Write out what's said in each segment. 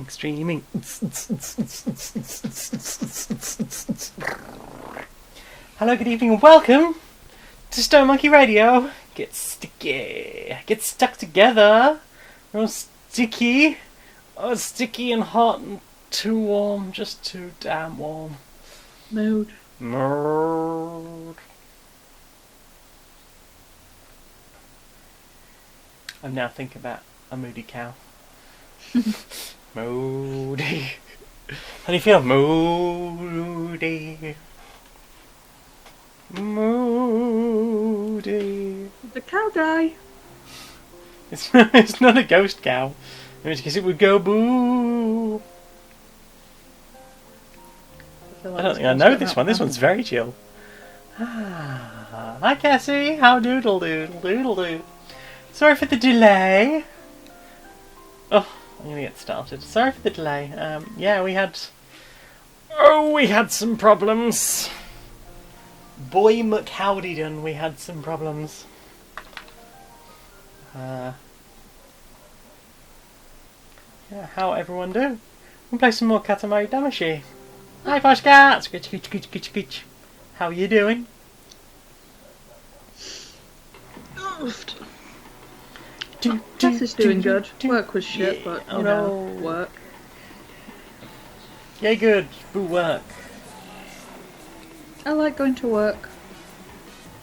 streaming. Hello, good evening, and welcome to Stone Monkey Radio. Get sticky. Get stuck together. We're all sticky. Oh, sticky and hot and too warm. Just too damn warm. Mood. I'm now thinking about a moody cow. Moody. How do you feel? Moody. Moody. Did the cow die? It's not a ghost cow. In which case it would go boo. I don't think I know this one. This one's very chill. Hi Cassie. How doodle doodle doodle doo. Sorry for the delay. Oh, I'm gonna get started. Sorry for the delay. Yeah, we had some problems. Boy McHowdydon, we had some problems. Yeah, how everyone do? We'll play some more Katamari Damacy. Hi Poshcat! Scritch. How are you doing? Tess is doing good. Work was shit, yeah, but you know, work. Yeah, good. Boo work. I like going to work.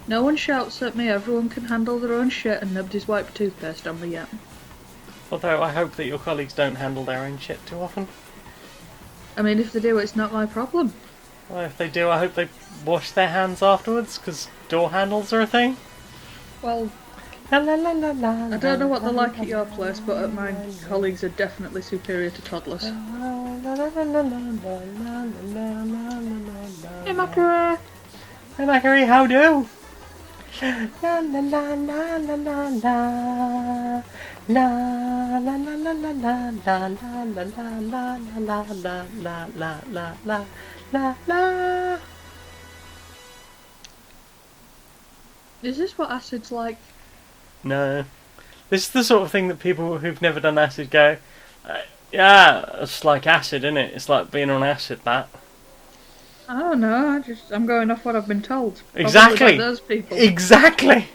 No one shouts at me, everyone can handle their own shit, and nobody's wiped toothpaste on me yet. Although I hope that your colleagues don't handle their own shit too often. I mean, if they do, it's not my problem. Well, if they do, I hope they wash their hands afterwards, because door handles are a thing. Well, La, la, la, la, la, I don't know what they're like at your place, but at mine, colleagues are definitely superior to toddlers. Hey, Macquarie! Hey, Macquarie, how do? La la la la la la la la la la la la la la la la la. Is this what acid's like? No. This is the sort of thing that people who've never done acid go, yeah, it's like acid, isn't it? It's like being on acid, that. I don't know, I'm going off what I've been told. Exactly. Like those people. Exactly.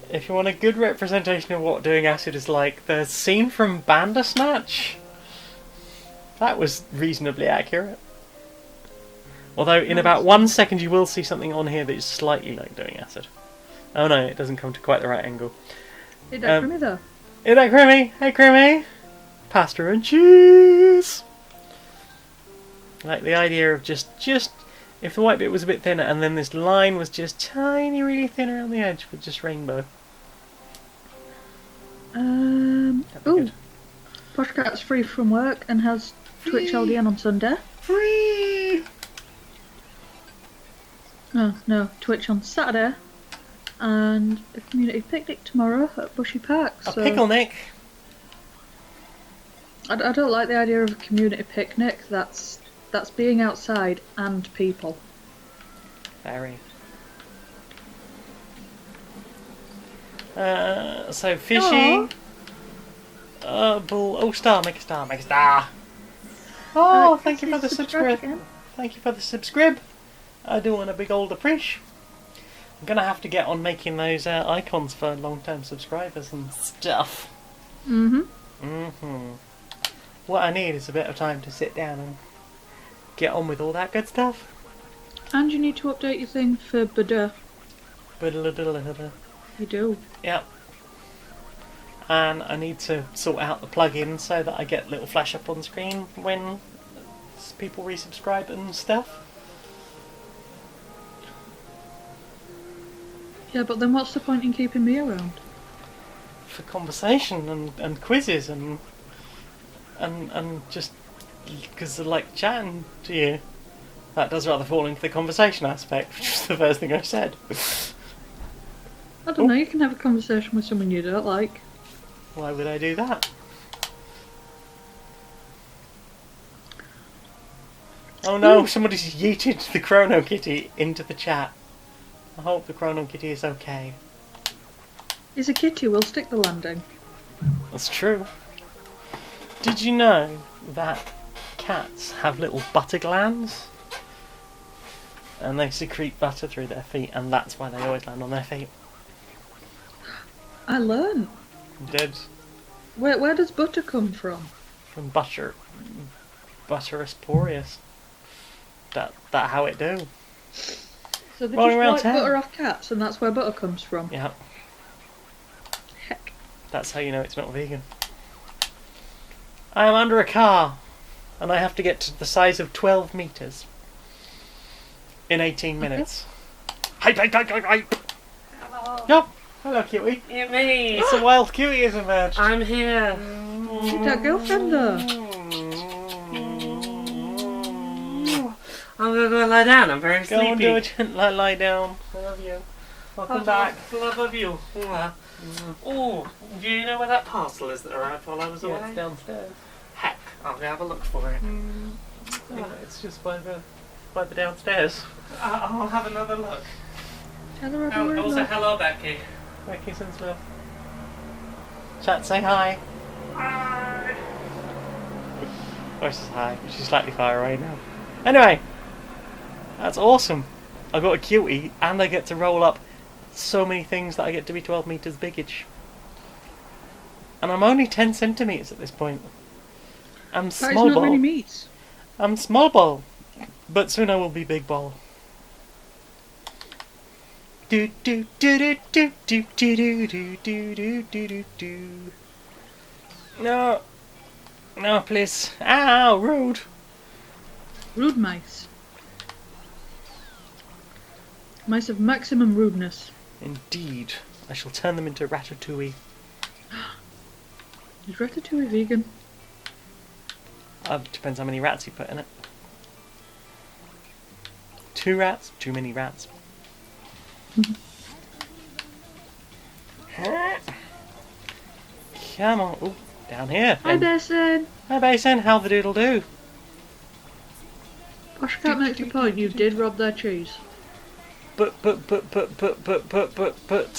If you want a good representation of what doing acid is like, the scene from Bandersnatch, that was reasonably accurate. Although in about 1 second you will see something on here that is slightly like doing acid. Oh no, it doesn't come to quite the right angle. Hey, that Crimmy though. Hey, that Crimmy. Hey, Crimmy. Pasta and cheese. Like the idea of just if the white bit was a bit thinner and then this line was just tiny, really thin around the edge with just rainbow. Ooh. Poshcat's free from work and has Twitch LDN on Sunday. Free. Oh, no, Twitch on Saturday. And a community picnic tomorrow at Bushy Park. So. A picnic? I don't like the idea of a community picnic. That's being outside and people. Very. So fishy. Bull. Oh, star, make a star, make a star. Oh, thank you for the subscribe. Thank you for the subscribe. I do want a big old appreciation. I'm gonna have to get on making those icons for long-term subscribers and stuff. What I need is a bit of time to sit down and get on with all that good stuff. And you need to update your thing for Bada. You do. Yep. And I need to sort out the plugin so that I get little flash up on screen when people resubscribe and stuff. Yeah, but then what's the point in keeping me around? For conversation and quizzes and just because I like chatting to you. That does rather fall into the conversation aspect, which was the first thing I said. I don't know, you can have a conversation with someone you don't like. Why would I do that? Oh no, somebody's yeeted the Chrono Kitty into the chat. I hope the Chrono Kitty is okay. He's a kitty, we'll stick the landing. That's true. Did you know that cats have little butter glands? And they secrete butter through their feet, and that's why they always land on their feet. I learned. Did Where does butter come from? from butterus porous. That how it do. So they Rolling just around wipe town. butter off cats, and that's where butter comes from. Yeah, Heck. that's how you know it's not vegan. I am under a car, and I have to get to the size of 12 meters in 18 minutes. Hype, hype, hype, hype, hype. Hello. Yep. Hello, cutie. It's me. It's a wild cutie has emerged. I'm here. She's that girlfriend though. I'm gonna go and lie down. I'm very Go sleepy. and do a gentle lie down. I love you. Welcome back. Love of you. Oh, do you know where that parcel is that arrived while I was away? Yeah, it's downstairs. Heck, I'll go have a look for it. Yeah, it's just by the downstairs. I'll have another look. Tell her I'll be Oh, also, right back. hello, Becky. Becky sends love. Chat, say hi. Hi. Oh, she says hi, but she's slightly far away now. Anyway, that's awesome. I got a cutie, and I get to roll up so many things that I get to be 12 meters biggage. And I'm only 10 centimeters at this point. I'm That is small not many ball. meats. I'm small ball, but soon I will be big ball. Do do do do do do do do do do do do do. No, no, please. Ow, rude. Rude mice. Mice of maximum rudeness. Indeed, I shall turn them into ratatouille. Is Ratatouille vegan? Depends how many rats you put in it. 2 rats, too many rats. Come on, ooh, down here. Hi, Basin. Hi, Basin. How the doodle do? Poshcat makes the point you did rob their cheese. But to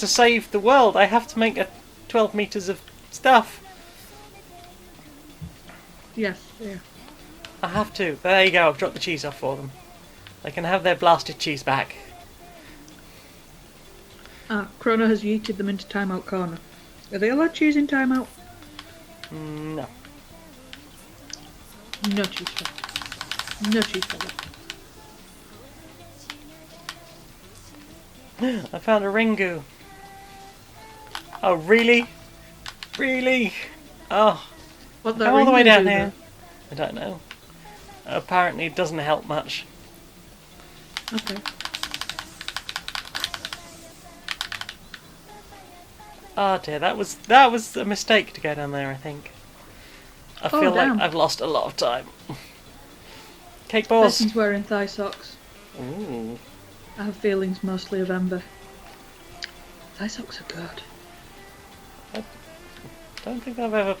save the world, I have to make a 12 meters of stuff. Yes, yeah. I have to. There you go. I've dropped the cheese off for them. They can have their blasted cheese back. Ah, Chrono has yeeted them into timeout corner. Are they allowed cheese in timeout? No. No cheese fella. No cheese fella. I found a Ringu. Oh, really? Really? Oh, What come all the way down do here. I don't know. Apparently it doesn't help much. though? Okay. Oh dear, that was a mistake to go down there, I think. I Oh, feel damn. like I've lost a lot of time. Cake balls. Basin's wearing thigh socks. Ooh. I have feelings mostly of Ember. Thigh socks are good. Don't think I've ever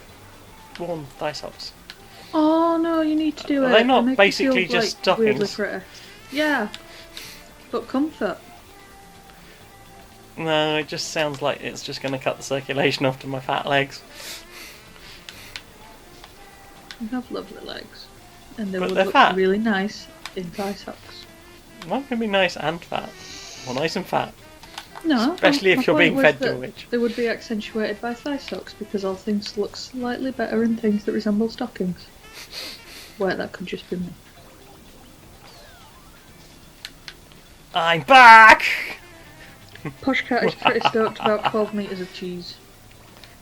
worn thigh socks. Oh no, you need to do Are it. they not make you basically feel, just like, weirdly stockings? pretty. Yeah, but comfort. No, it just sounds like it's just going to cut the circulation off to my fat legs. You have lovely legs, and they But would they're look fat. really nice in thigh socks. Mine can be nice and fat. Well, nice and fat. No, Especially my if you're point being was fed to a that witch. They would be accentuated by thigh socks because all things look slightly better in things that resemble stockings. Wait, that could just be me. I'm back! Poshcat is pretty stoked about 12 metres of cheese.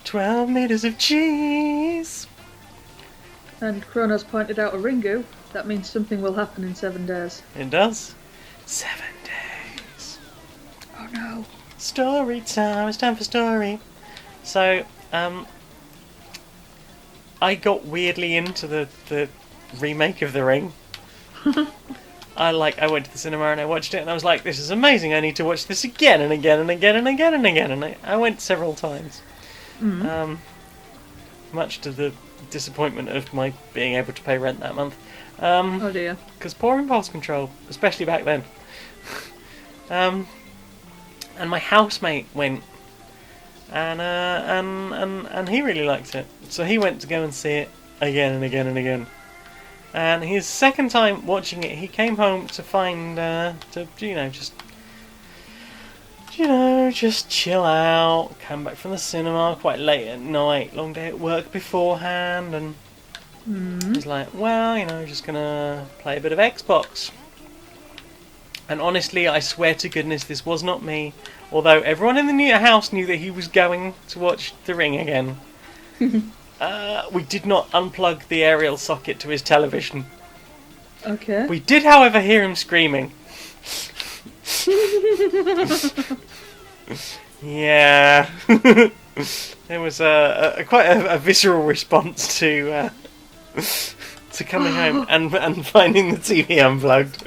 12 meters of cheese! And Kronos pointed out a Ringu. That means something will happen in 7 days. It does. 7 days. Oh no. Story time. It's time for story. So, I got weirdly into the remake of The Ring. I went to the cinema and I watched it and I was like, this is amazing, I need to watch this again and again and again and again and again, and I went several times. Much to the disappointment of my being able to pay rent that month. Oh dear. Because poor impulse control, especially back then. And my housemate went, and he really liked it, so he went to go and see it again and again and again. And his second time watching it, he came home to find, just chill out, come back from the cinema quite late at night, long day at work beforehand, and he's like, well, just gonna play a bit of Xbox. And honestly, I swear to goodness, this was not me, although everyone in the house knew that he was going to watch The Ring again. We did not unplug the aerial socket to his television. Okay. We did, however, hear him screaming. Yeah. There was quite a visceral response to coming home and finding the TV unplugged.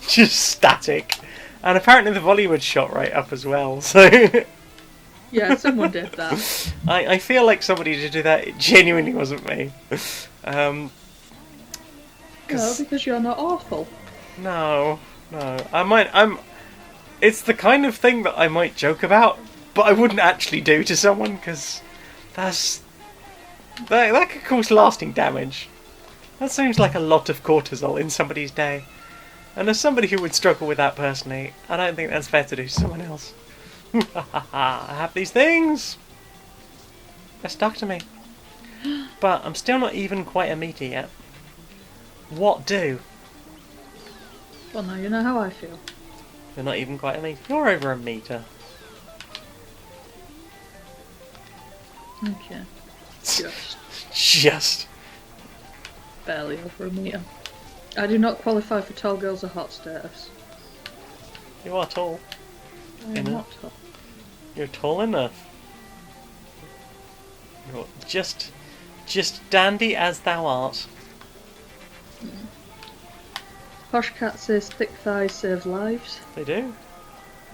Just static. And apparently the volume had shot right up as well, so... Yeah, someone did that. I feel like somebody did do that. It genuinely wasn't me. No, because you're not awful. No. It's the kind of thing that I might joke about, but I wouldn't actually do to someone, because that could cause lasting damage. That seems like a lot of cortisol in somebody's day. And as somebody who would struggle with that personally, I don't think that's fair to do to someone else. I have these things! They're stuck to me. But I'm still not even quite a meter yet. What do? Well, now you know how I feel. You're not even quite a meter. You're over a meter. Okay. Just. Barely over a metre. I do not qualify for tall girls or hot status. You are tall. I am not tall. You're tall enough. You're just dandy as thou art. Poshcat says thick thighs save lives. They do.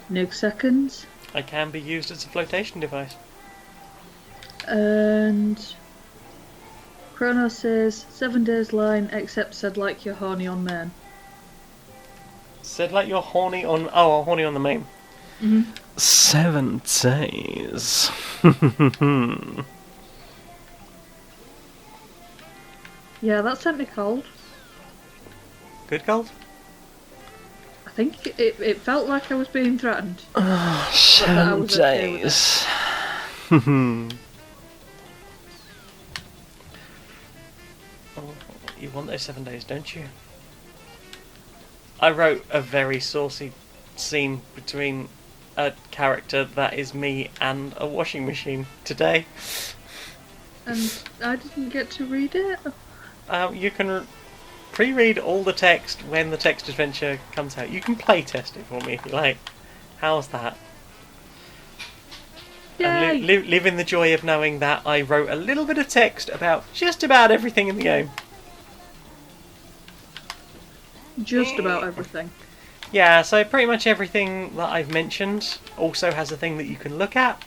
No seconds. I can be used as a flotation device. And Chrono says 7 days line except said like you're horny on men. Said like you're horny on... Oh, horny on the main. Mm-hmm. 7 days. Yeah, that sent me cold. Good cold? I think it felt like I was being threatened. 7 days. You want those 7 days, don't you? I wrote a very saucy scene between a character that is me and a washing machine today. And I didn't get to read it? You can pre-read all the text when the text adventure comes out. You can play test it for me if you like. How's that? Yay! And live in the joy of knowing that I wrote a little bit of text about just about everything in the game. Just about everything. Yeah, so pretty much everything that I've mentioned also has a thing that you can look at,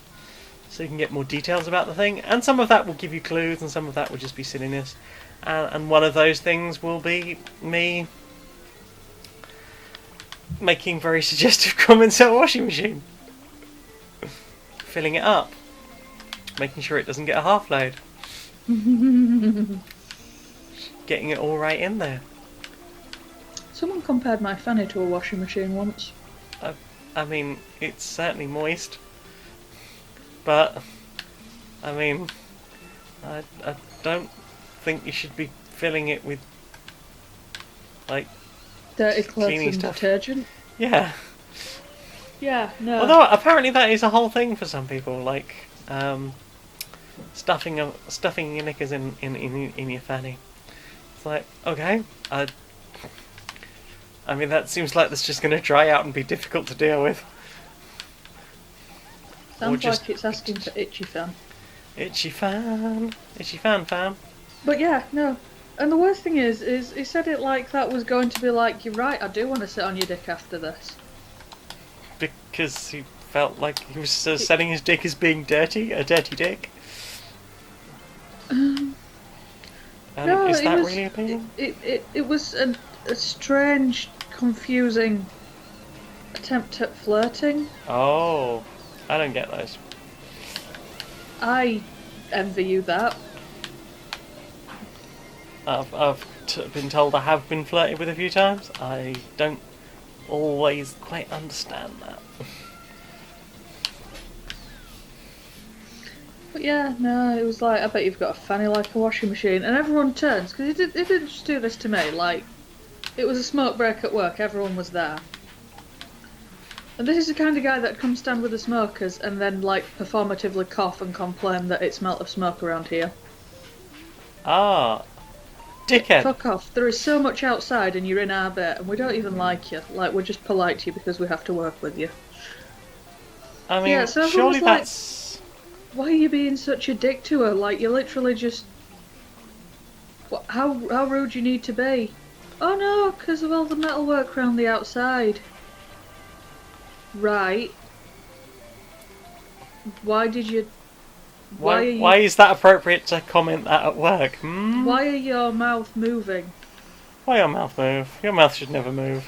so you can get more details about the thing, and some of that will give you clues, and some of that will just be silliness. And one of those things will be me making very suggestive comments at a washing machine. Filling it up. Making sure it doesn't get a half load. Getting it all right in there. Someone compared my fanny to a washing machine once. I mean, it's certainly moist. But, I mean, I don't think you should be filling it with, like, dirty clothes cleaning and stuff. detergent. Yeah. Yeah, no. Although apparently that is a whole thing for some people, like stuffing your knickers in your fanny. It's like, okay, I mean that seems like that's just going to dry out and be difficult to deal with. Sounds like it's asking for itchy fan. Itchy fan, fam. But yeah, no. And the worst thing is he said it like that was going to be like, you're right, I do want to sit on your dick after this. Because he felt like he was setting his dick as being dirty, a dirty dick. No, is that was, really appealing? It was a strange, confusing attempt at flirting. Oh, I don't get those. I envy you that. been told I have been flirted with a few times. I don't always quite understand that. But yeah, no, it was like, I bet you've got a fanny like a washing machine. And everyone turns, because it didn't just do this to me, like, it was a smoke break at work, everyone was there. And this is the kind of guy that comes stand with the smokers and then, like, performatively cough and complain that it smelt of smoke around here. Ah, dickhead. Fuck off. There is so much outside and you're in our bit and we don't even like you. Like, we're just polite to you because we have to work with you. I mean, Yeah, so everyone surely was like, that's... why are you being such a dick to her? Like, you literally just... How rude you need to be? Oh no, because of all the metalwork around the outside. Right. Why did you... Why is that appropriate to comment that at work? Hmm? Why are your mouth moving? Why your mouth move? Your mouth should never move.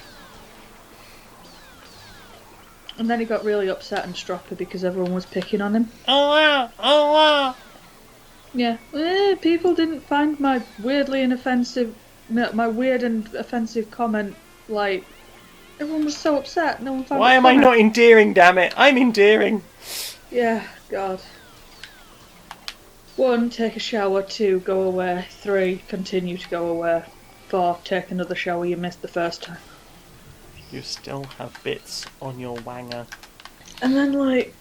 And then he got really upset and stroppy because everyone was picking on him. Oh wow! Oh wow! Yeah. People didn't find my weird and offensive comment, like... Everyone was so upset, no one found Why it am I funny. not endearing, damn it? I'm endearing! Yeah, God. 1, take a shower. 2, go away. 3, continue to go away. 4, take another shower you missed the first time. You still have bits on your wanger. And then, like...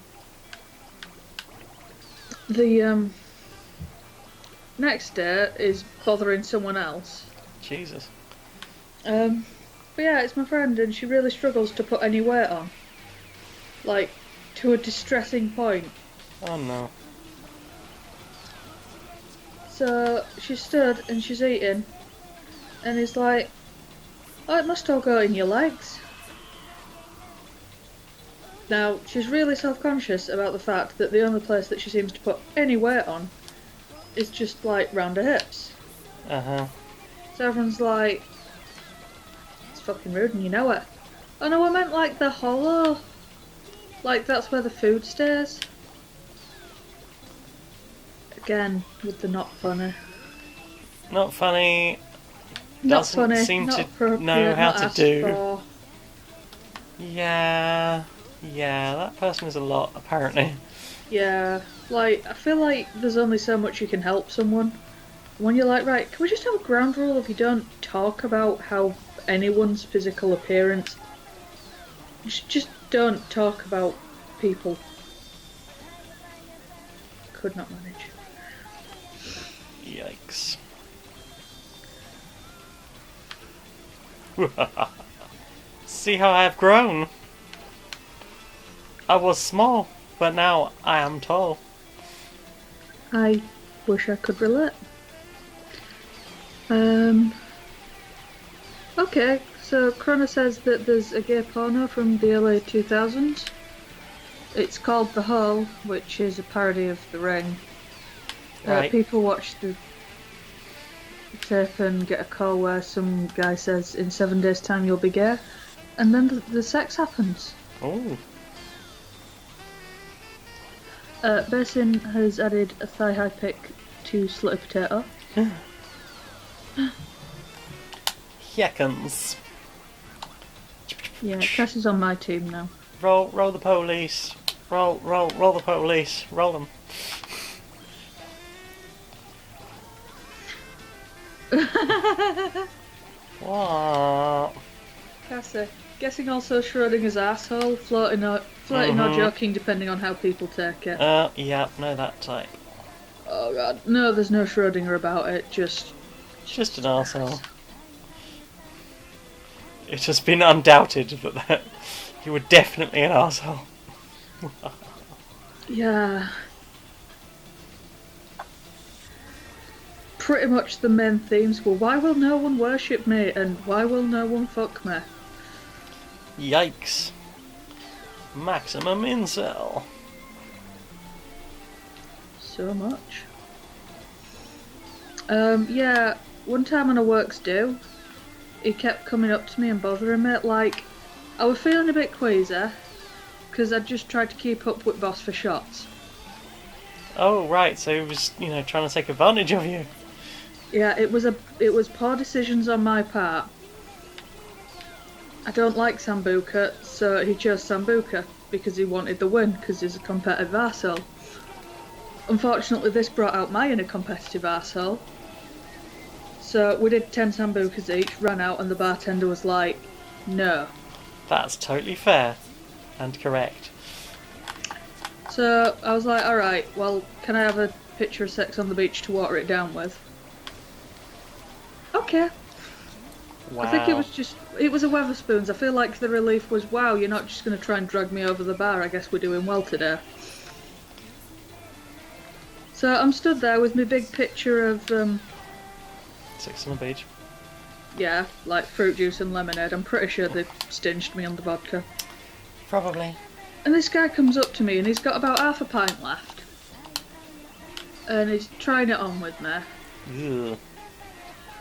The, next day is bothering someone else. Jesus. But yeah, it's my friend and she really struggles to put any weight on. Like, to a distressing point. Oh no. So, she stood and she's eating. And he's like, oh, it must all go in your legs. Now, she's really self-conscious about the fact that the only place that she seems to put any weight on is just, like, round her hips. Uh-huh. So everyone's like, it's fucking rude and you know it. Oh no, I meant like the hollow. Like that's where the food stays. Again, with the not funny. Not funny. Not Doesn't funny, seem not to appropriate, know how not to asked do. for. Yeah, that person is a lot, apparently. Yeah, like, I feel like there's only so much you can help someone. When you're like, right, can we just have a ground rule if you don't talk about how anyone's physical appearance? Just don't talk about people. Could not manage. Yikes. See how I have grown? I was small, but now I am tall. I wish I could relate. Okay, so Krona says that there's a gay porno from the early 2000s. It's called The Hole, which is a parody of The Ring. Right. People watch the tape and get a call where some guy says, in 7 days' time you'll be gay, and then the sex happens. Oh. Basin has added a thigh-high pic to Slutty Potato. Heckens. Yeah, Cass is on my team now. Roll the police. Roll the police. Roll them. What? Cassie. Guessing also Schrodinger's asshole, floating or joking depending on how people take it. Yeah, know that type. Oh god. No, there's no Schrodinger about it, just Just an arsehole. It has been undoubted that you were definitely an arsehole. yeah. Pretty much the main themes were why will no one worship me and why will no one fuck me? Yikes. Maximum incel. So much. Yeah, one time on a works do, he kept coming up to me and bothering me, like, I was feeling a bit queasy, because I'd just tried to keep up with boss for shots. Oh, right, so he was, trying to take advantage of you. Yeah, it was poor decisions on my part. I don't like Sambuca, so he chose Sambuca because he wanted the win, because he's a competitive arsehole. Unfortunately, this brought out my inner competitive arsehole. So we did 10 Sambucas each, ran out, and the bartender was like, no. That's totally fair and correct. So I was like, alright, well, can I have a picture of sex on the beach to water it down with? Okay. Wow. I think it was a Weatherspoons. I feel like the relief was, wow, you're not just going to try and drag me over the bar. I guess we're doing well today. So I'm stood there with my big picture of, Sex on the beach. yeah, like fruit juice and lemonade. I'm pretty sure they stinged me on the vodka. Probably. And this guy comes up to me and he's got about half a pint left. And he's trying it on with me. Ugh.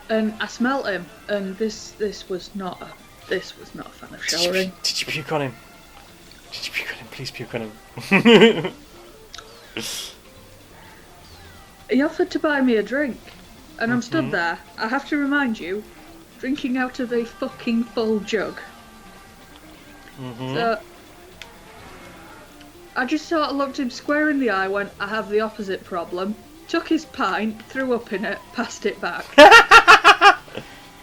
And I smelt him, and this was not a fan of showering. Did you puke on him? Did you puke on him? Please puke on him. He offered to buy me a drink, and I'm stood there. I have to remind you, drinking out of a fucking full jug. So I just sort of looked him square in the eye, went, I have the opposite problem, took his pint, threw up in it, passed it back.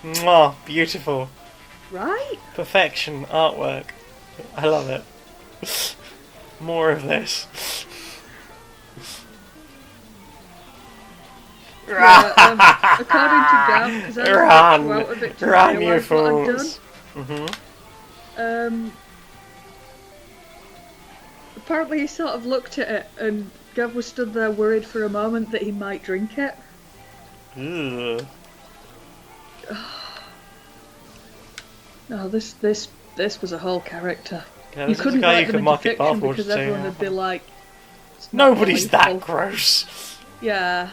Mwah, beautiful. Right? Perfection, artwork. I love it. More of this. Yeah, according to Gav, because I Run, out a bit to run, you realise what I'd fools. done. Apparently he sort of looked at it, and Gav was stood there worried for a moment that he might drink it. Ugh. No, this was a whole character. Yeah, You this is couldn't a guy write you them could into market fiction bathwater because to. everyone would be like, "It's not Nobody's that lethal." gross. Yeah.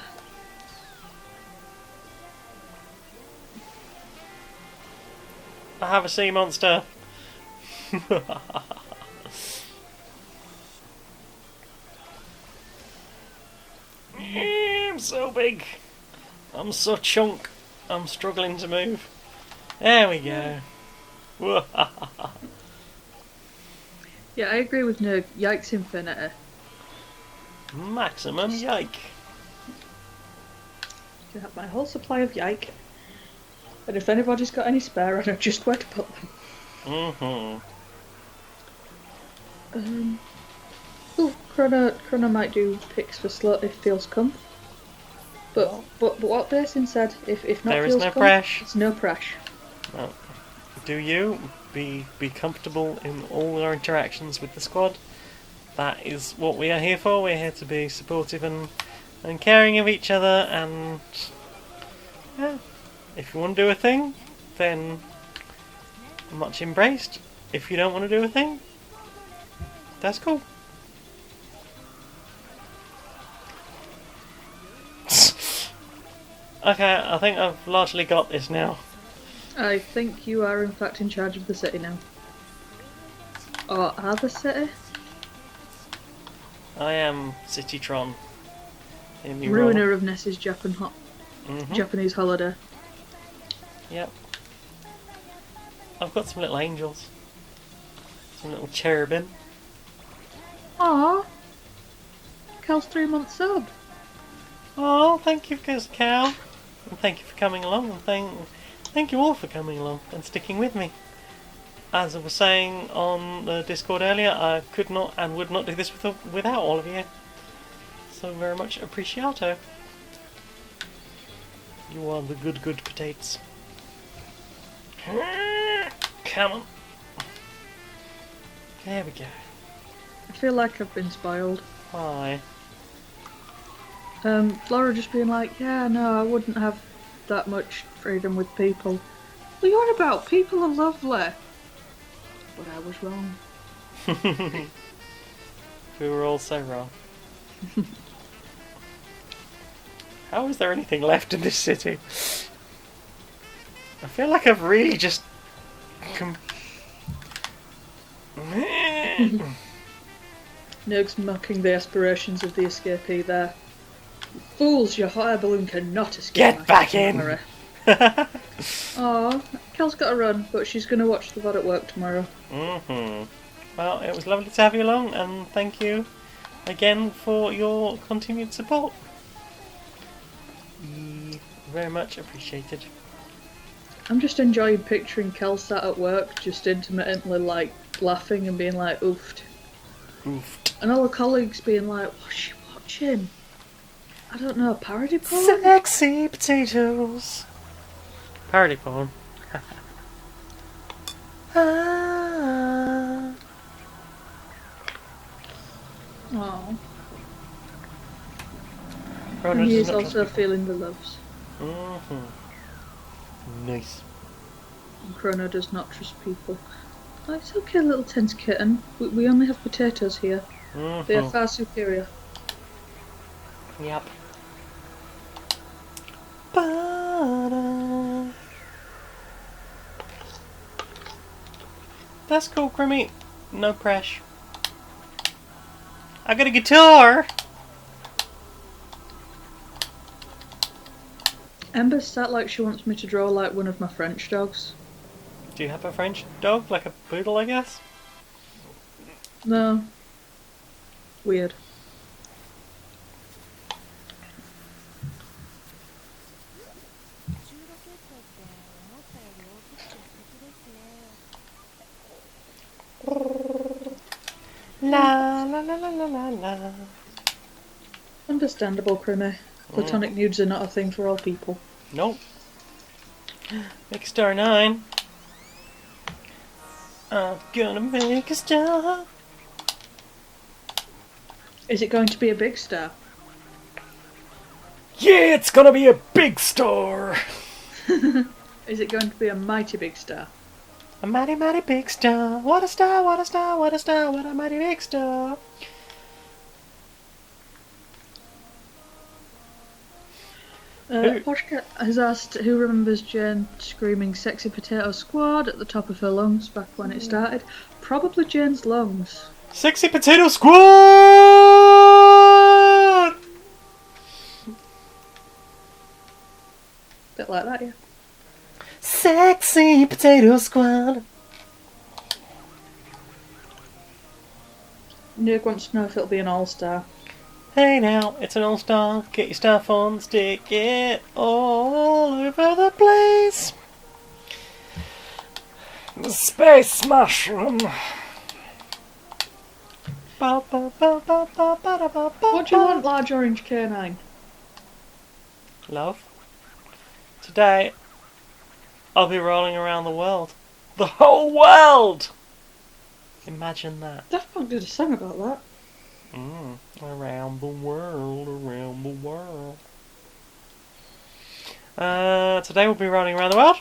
I have a sea monster. I'm so big. I'm so chunk. I'm struggling to move. There we go. Yeah, I agree with Nerd. Yikes infinity. Maximum yike. You have my whole supply of yike. And if anybody's got any spare, I know just where to put them. Oh, Chrono might do picks for slut if feels come. But what Basin said, if not There is feels no come, presh. it's no presh. Well, do you be comfortable in all our interactions with the squad? That is what we are here for. We're here to be supportive and caring of each other, and yeah, if you want to do a thing, then much embraced. If you don't want to do a thing, that's cool. Okay, I think I've largely got this now. I think you are in fact in charge of the city now. Or are the city? I am Citytron. Hear me Ruiner roll. of Ness's Japanese holiday. Yep. I've got some little angels. Some little cherubim. Aww. Cal's 3 months old. Oh, thank you, Cal. And thank you for coming along, and thank you all for coming along and sticking with me. As I was saying on the Discord earlier, I could not and would not do this without all of you. So very much appreciato. You are the good potatoes. Come on. There we go. I feel like I've been spoiled. Hi. Flora just being like, yeah, no, I wouldn't have that much freedom with people. What are you on about? People are lovely. But I was wrong. We were all so wrong. How is there anything left in this city? I feel like I've really just... Nurg's mocking the aspirations of the escapee there. Fools, your hot air balloon cannot escape. Get back in! Oh, Kel's got to run, but she's going to watch the VOD at work tomorrow. Well, it was lovely to have you along, and thank you again for your continued support. Very much appreciated. I'm just enjoying picturing Kel sat at work, just intermittently like laughing and being like, oofed. Oofed. And all the colleagues being like, what's she watching? I don't know, parody porn? Sexy potatoes. Parody porn. Ah. Oh. Rona And he does is not also trust feeling the loves. people. Nice. And Chrono does not trust people. Oh, it's okay, little tense kitten. We only have potatoes here. They are far superior. Yep. Ba-da. That's cool, Grimmy. No pressure. I got a guitar! Ember sat like she wants me to draw like one of my French dogs. Do you have a French dog? Like a poodle, I guess? No. Weird. La la la la la la la. Understandable, Crimmy. Platonic nudes are not a thing for all people. Nope. Make a star 9. I'm gonna make a star. Is it going to be a big star? Yeah, it's gonna be a big star. Is it going to be a mighty big star? A mighty, mighty big star. What a star, what a star, what a star, what a mighty big star. Poshka has asked who remembers Jane screaming "Sexy Potato Squad" at the top of her lungs back when it started. Probably Jane's lungs. Sexy Potato Squad! Bit like that, yeah. Sexy Potato Squad. Nerd wants to know if it'll be an all-star. Hey now, it's an all-star. Get your stuff on, stick it all over the place. The Space Mushroom. What do you want, large orange canine? Love. Today, I'll be rolling around the world. The whole world! Imagine that. Daft Punk did a song about that. Around the world, around the world. Today we'll be rolling around the world.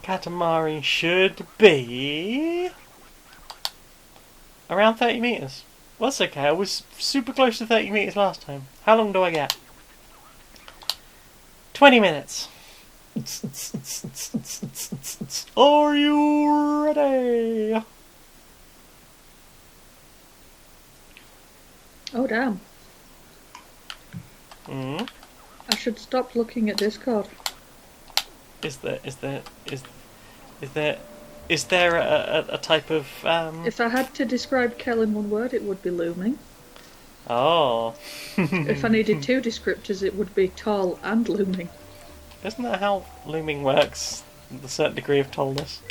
Katamari should be around 30 metres. Well, that's okay, I was super close to 30 metres last time. How long do I get? 20 minutes. Are you ready? Oh damn. I should stop looking at Discord. Is there a type of If I had to describe Kel in one word, it would be looming. Oh. If I needed two descriptors, it would be tall and looming. Isn't that how looming works? With a certain degree of tallness.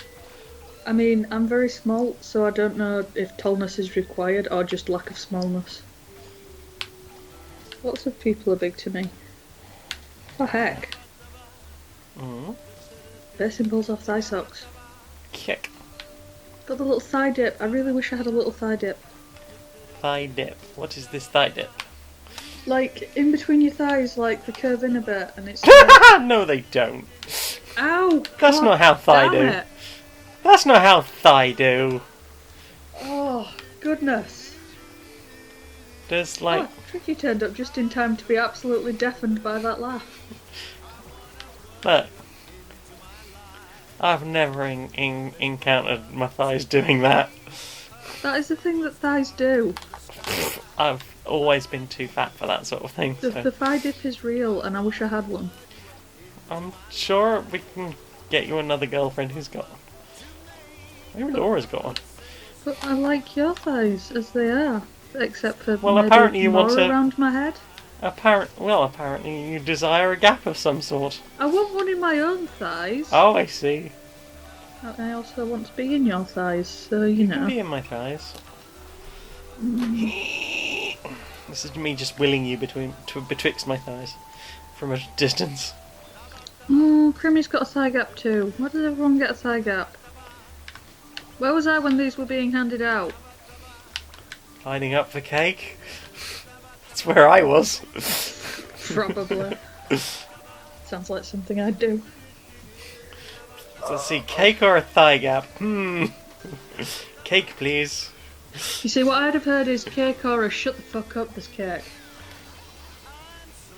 I mean, I'm very small, so I don't know if tallness is required or just lack of smallness. Lots of people are big to me. What the heck? Their symbols off thigh socks. Kick. Got the little thigh dip. I really wish I had a little thigh dip. Thigh dip. What is this thigh dip? Like, in between your thighs, like, they curve in a bit, and it's like... No, they don't. Ow! That's God not how thigh damn do. it. That's not how thigh do. Oh, goodness. There's like... Oh, Tricky turned up just in time to be absolutely deafened by that laugh. Look. I've never encountered my thighs doing that. That is the thing that thighs do. I've always been too fat for that sort of thing. The So thigh dip is real, and I wish I had one. I'm sure we can get you another girlfriend who's got one. Maybe Laura's got one. But I like your thighs as they are, except for Well, maybe apparently you more want to- around my head. Apparently you desire a gap of some sort. I want one in my own thighs. Oh, I see. I also want to be in your thighs, so you Can know. be in my thighs. This is me just willing you betwixt my thighs from a distance. Oh, Crimmy's got a thigh gap too. Why does everyone get a thigh gap? Where was I when these were being handed out? Lining up for cake. That's where I was. Probably. Sounds like something I'd do. So let's see, cake or a thigh gap? Cake, please. You see, what I'd have heard is cake or a shut the fuck up, this cake.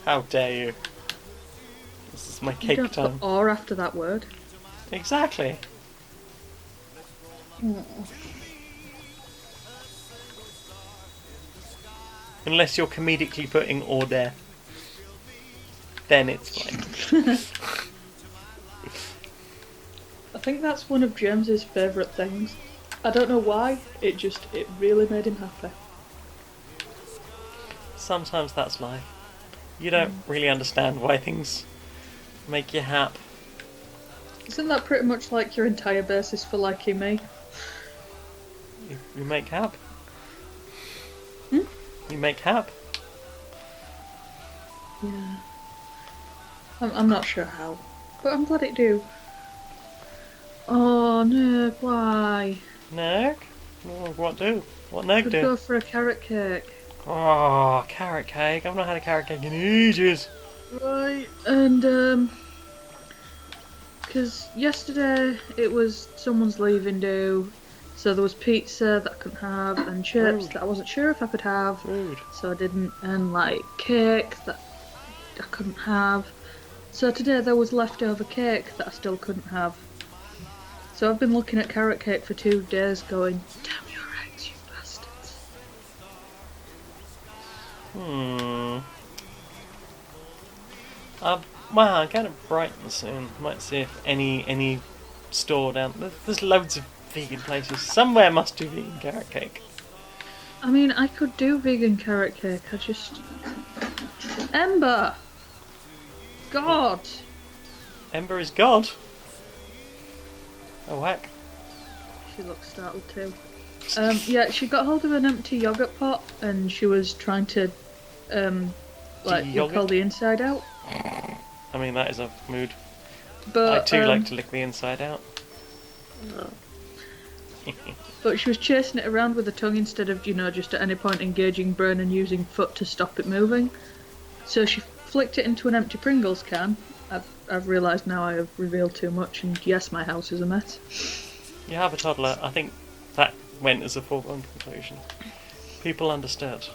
How dare you? This is my You cake don't time. put or after that word. Exactly. Unless you're comedically putting or there. Then it's fine. I think that's one of James's favourite things. I don't know why, it really made him happy. Sometimes that's life. You don't really understand why things make you happy. Isn't that pretty much like your entire basis for liking me? You make hap. Hmm? You make hap. Yeah. I'm not sure how, but I'm glad it do. Oh no, why? Neg? Oh, what do? What Neg Could do? go for a carrot cake. Oh, carrot cake. I've not had a carrot cake in ages. Right, and because yesterday it was someone's leaving do, so there was pizza that I couldn't have, and chips Rude. that I wasn't sure if I could have, Rude. so I didn't, and like cake that I couldn't have. So today there was leftover cake that I still couldn't have. So I've been looking at carrot cake for 2 days going, damn your eggs, you bastards. Well, I'm going to Brighton soon. Might see if any store down... There's loads of vegan places. Somewhere must do vegan carrot cake. I mean, I could do vegan carrot cake, I just... Ember! God! Ember is God. Oh, heck. She looks startled too. Yeah, she got hold of an empty yogurt pot and she was trying to, De-yogurt? pull the inside out. I mean, that is a mood. But, I too like to lick the inside out. But she was chasing it around with her tongue instead of, just at any point engaging brain and using foot to stop it moving. So she flicked it into an empty Pringles can. I've realised now I have revealed too much, and yes, my house is a mess. You have a toddler. I think that went as a foregone conclusion. People understood.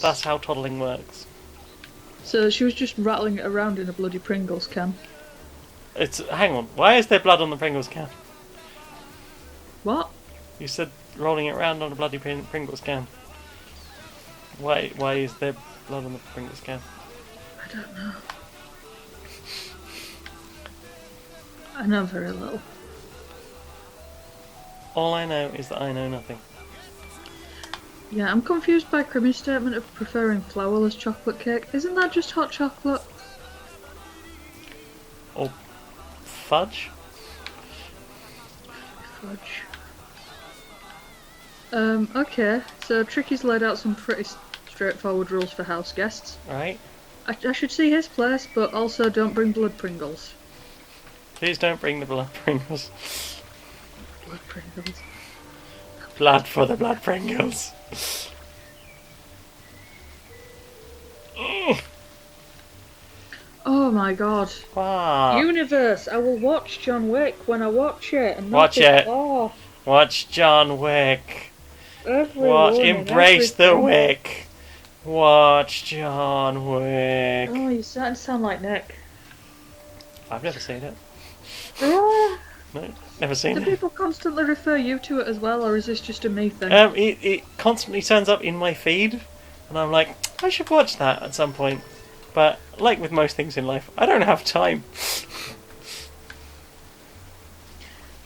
That's how toddling works. So she was just rattling it around in a bloody Pringles can. Hang on. Why is there blood on the Pringles can? What? You said rolling it around on a bloody Pringles can. Why is there blood on the Pringles can? I don't know. I know very little. All I know is that I know nothing. Yeah, I'm confused by Crimmy's statement of preferring flourless chocolate cake. Isn't that just hot chocolate? Or fudge? Fudge. Okay, so Tricky's laid out some pretty straightforward rules for house guests. Right? I should see his place, but also don't bring blood Pringles. Please don't bring the blood Pringles. Blood Pringles. Blood for the blood Pringles. Oh my god. Wow. Universe, I will watch John Wick when I watch it and not Watch be it. off. Watch John Wick. Everyone and Embrace the everything. Wick. Watch John Wick. Oh, you starting to sound like Nick. I've never seen it. Ah, No, never seen do it. people constantly refer you to it as well, or is this just a me thing? It constantly turns up in my feed. And I'm like, I should watch that at some point. But, like with most things in life, I don't have time.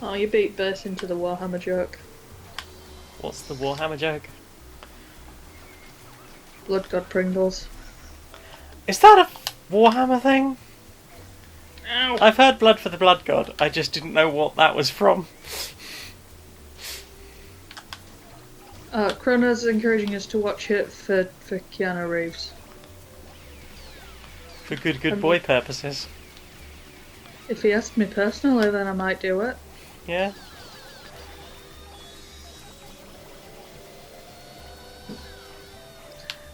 Oh, you beat Burst into the Warhammer joke. What's the Warhammer joke? Blood God Pringles. Is that a Warhammer thing? Ow! I've heard Blood for the Blood God, I just didn't know what that was from. Kronos is encouraging us to watch it for Keanu Reeves. For good boy purposes. If he asked me personally, then I might do it. Yeah?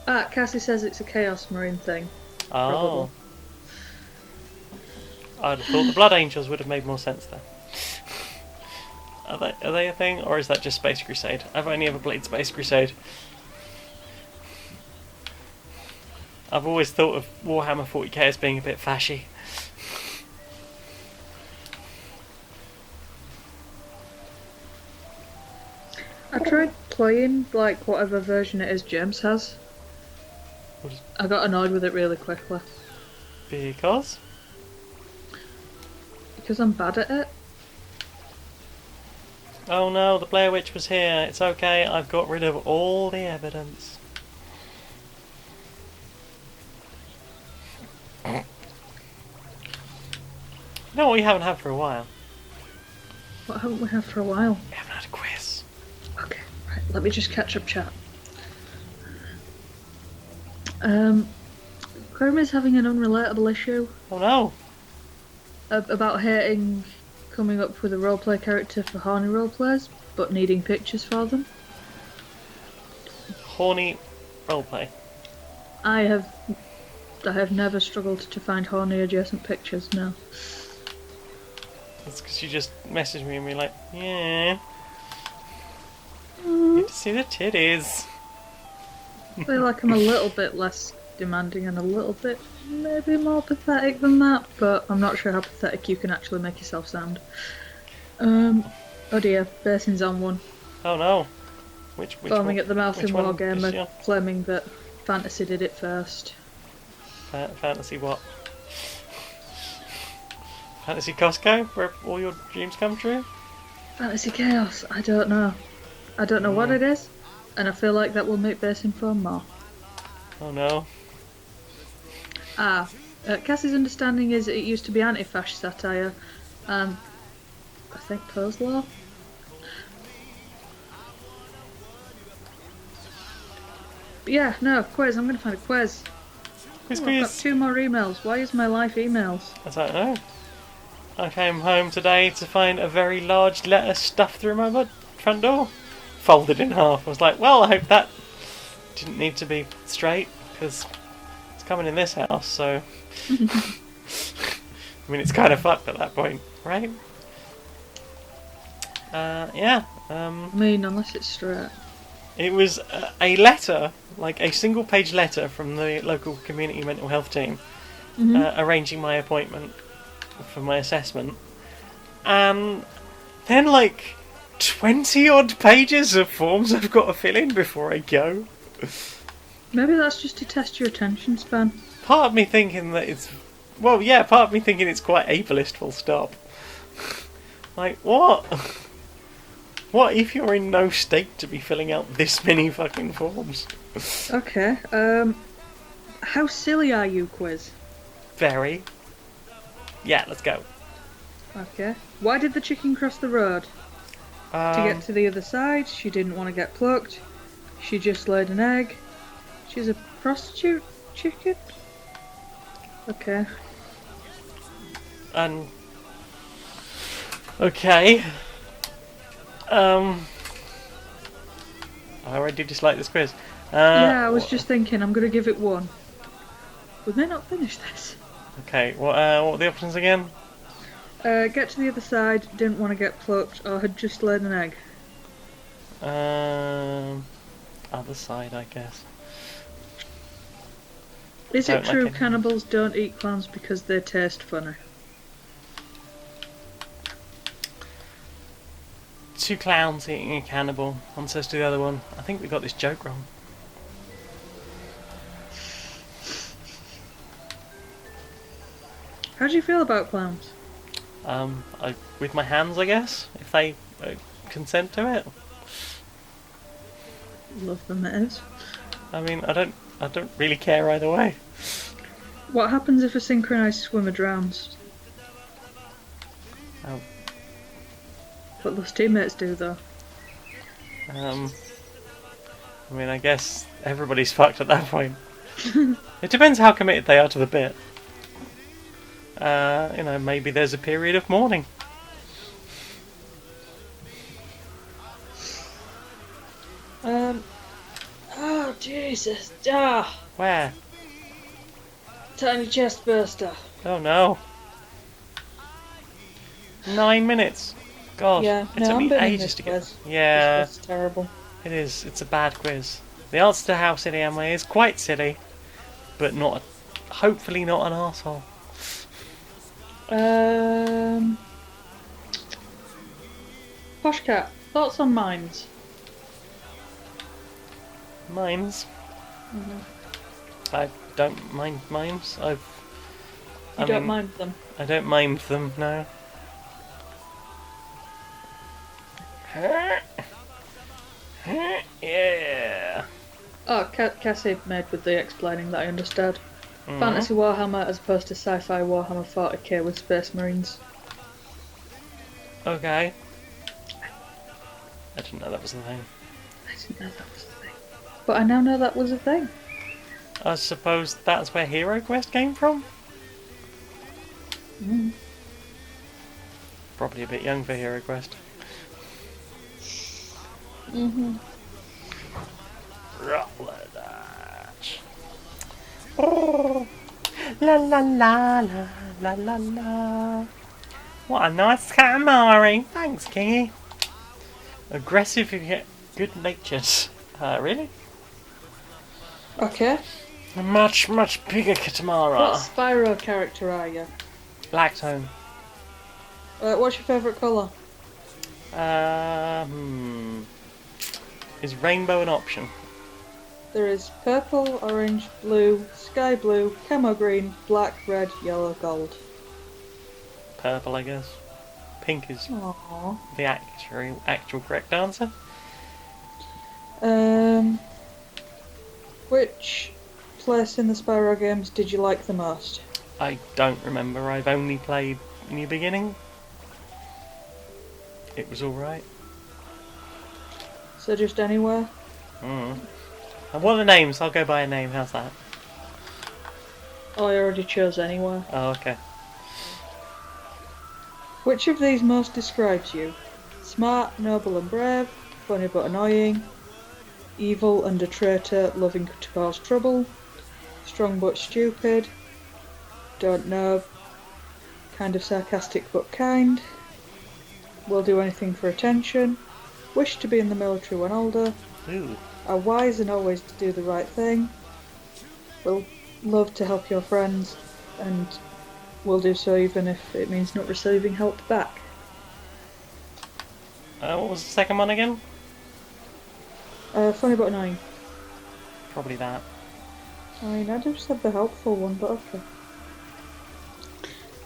Cassie says it's a Chaos Marine thing. Oh. I'd have thought the Blood Angels would have made more sense there. Are they a thing, or is that just Space Crusade? I've only ever played Space Crusade. I've always thought of Warhammer 40k as being a bit fashy. I tried playing, like, whatever version it is James has. I got annoyed with it really quickly. Because? Because I'm bad at it. Oh no, the Blair Witch was here. It's okay, I've got rid of all the evidence. You know what we haven't had for a while? What haven't we had for a while? We haven't had a quiz. Okay, right, let me just catch up chat. Chrome is having an unrelatable issue Oh no. about hating coming up with a roleplay character for horny roleplays, but needing pictures for them. Horny roleplay. I have never struggled to find horny adjacent pictures, no. That's because you just messaged me and be like, yeah. Need to see the titties. I feel like I'm a little bit less demanding and a little bit maybe more pathetic than that, but I'm not sure how pathetic you can actually make yourself sound. Oh dear, Basin's on one. Oh no. Which Foaming one? at the mouth Which in one is she Wargamer, on? claiming that Fantasy did it first. Fantasy what? Fantasy Costco, where all your dreams come true? Fantasy Chaos, I don't know. I don't know what it is, and I feel like that will make Basin foam more. Oh no. Cassie's understanding is it used to be anti-fash satire, and I think Poe's law. But yeah, no, quiz, I'm gonna find a quiz. Quiz, I've got quiz. 2 more emails. Why is my life emails? I don't know. I came home today to find a very large letter stuffed through my front door. Folded in half. I was like, well, I hope that didn't need to be straight, because it's coming in this house, so... I mean, it's kind of fucked at that point, right? Yeah. I mean, unless it's straight. It was a letter, like a single-page letter from the local community mental health team, arranging my appointment for my assessment, and then like 20-odd pages of forms I've got to fill in before I go. Maybe that's just to test your attention span. Part of me thinking that it's... Well, yeah, part of me thinking it's quite ableist, full stop. Like, what? What if you're in no state to be filling out this many fucking forms? Okay, how silly are you, quiz? Very. Yeah, let's go. Okay. Why did the chicken cross the road? To get to the other side, she didn't want to get plucked. She just laid an egg. She's a prostitute chicken? Okay. And... Okay. I already dislike this quiz. Yeah, I was just thinking, I'm gonna give it 1. We may not finish this. Okay, what were the options again? Get to the other side, didn't want to get plucked, or had just laid an egg. Other side, I guess. Is Don't it like true it. cannibals don't eat clams because they taste funny? 2 clowns eating a cannibal. One says to the other one, I think we got this joke wrong. How do you feel about clowns? With my hands, I guess, if they consent to it. Love them, it is. I mean, I don't really care either way. What happens if a synchronised swimmer drowns? Oh. What those teammates do, though. I mean, I guess everybody's fucked at that point. It depends how committed they are to the bit. Maybe there's a period of mourning. Oh, Jesus. Ah! Where? Tiny chest burster. Oh no. 9 minutes. God, Yeah, it no, took I'm me bidding ages this to get. quiz. Yeah, This quiz is terrible. it is. It's a bad quiz. The answer to how silly am I is quite silly, but hopefully not an arsehole. Poshcat, thoughts on mines? Mimes. I don't mind mimes. You don't mind them? I don't mind them, no. Yeah. Oh, Cassie made with the explaining that I understood. Fantasy Warhammer as opposed to sci-fi Warhammer 40k with Space Marines. Okay. I didn't know that was the thing. I didn't know that was a thing. But I now know that was a thing. I suppose that's where Hero Quest came from? Probably a bit young for Hero Quest. Rollerditch. Oh, la la la la la la la. What a nice Katamari. Thanks, Kingy. Aggressive yet good-natured. Really? Okay. A much bigger Katamari. What Spyro character are you? Lactone. What's your favourite colour? Is rainbow an option? There is purple, orange, blue, sky blue, camo green, black, red, yellow, gold. Purple, I guess. Pink is Aww. the actual correct answer. Which place in the Spyro games did you like the most? I don't remember. I've only played New Beginning. It was alright. So just anywhere? And what are the names? I'll go by a name. How's that? Oh, I already chose anywhere. Oh, okay. Which of these most describes you? Smart, noble and brave, funny but annoying, evil and a traitor, loving to cause trouble, strong but stupid, don't know, kind of sarcastic but kind, will do anything for attention, wish to be in the military when older, Ooh. are wise and always to do the right thing, will love to help your friends, and will do so even if it means not receiving help back. What was the second one again? Funny but annoying. Probably that. I mean, I just said the helpful one, but okay.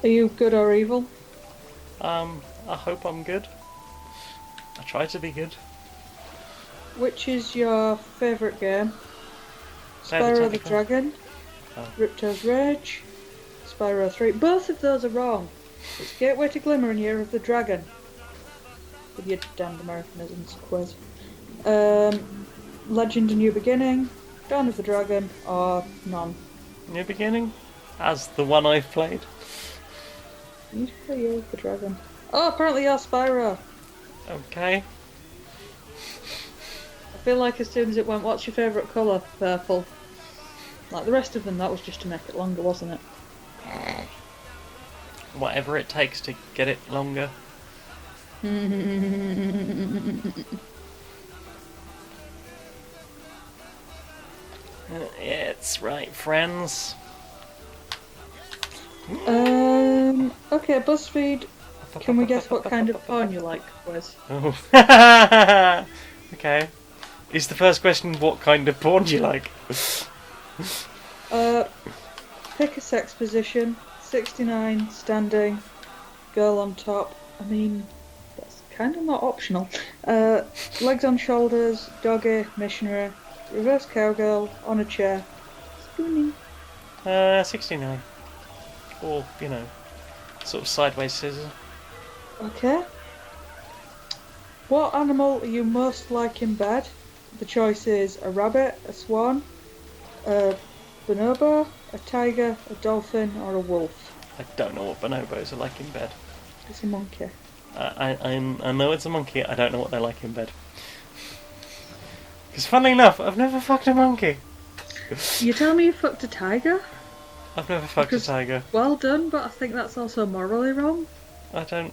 Are you good or evil? I hope I'm good. I try to be good. Which is your favourite game? Say the Spyro the technical. Dragon? Oh. Ripto's Rage? Spyro 3? Both of those are wrong. It's Gateway to Glimmer and Year of the Dragon. With your damned Americanisms quiz. Legend and New Beginning, Dawn of the Dragon, or none. New Beginning? As the one I've played. You need to play Year of the Dragon. Oh, apparently you're Spyro. Okay. I feel like as soon as it went, what's your favourite colour? Purple. Like the rest of them, that was just to make it longer, wasn't it? Whatever it takes to get it longer. It's right, friends. Okay, BuzzFeed, can we guess what kind of porn you like, quiz? Oh. Okay. Is the first question what kind of porn do you like? Pick a sex position, 69, standing, girl on top. I mean, that's kind of not optional. Legs on shoulders, doggy, missionary, reverse cowgirl, on a chair, spooning. 69. Or, sort of sideways scissors. Okay. What animal are you most like in bed? The choice is a rabbit, a swan, a bonobo, a tiger, a dolphin, or a wolf. I don't know what bonobos are like in bed. It's a monkey. I know it's a monkey, I don't know what they're like in bed. Because funnily enough, I've never fucked a monkey. You tell me you fucked a tiger? I've never fucked a tiger. Well done, but I think that's also morally wrong. I don't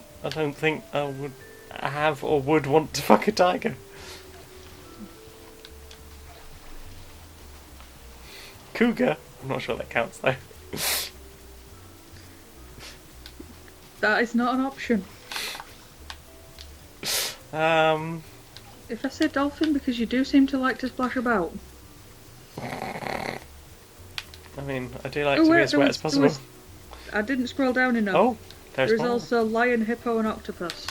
think I would have or would want to fuck a tiger. Cougar? I'm not sure that counts though. That is not an option. If I say dolphin, because you do seem to like to splash about. I mean, I do like to be as wet as possible. I didn't scroll down enough. Oh, there's There is one. also lion, hippo, and octopus.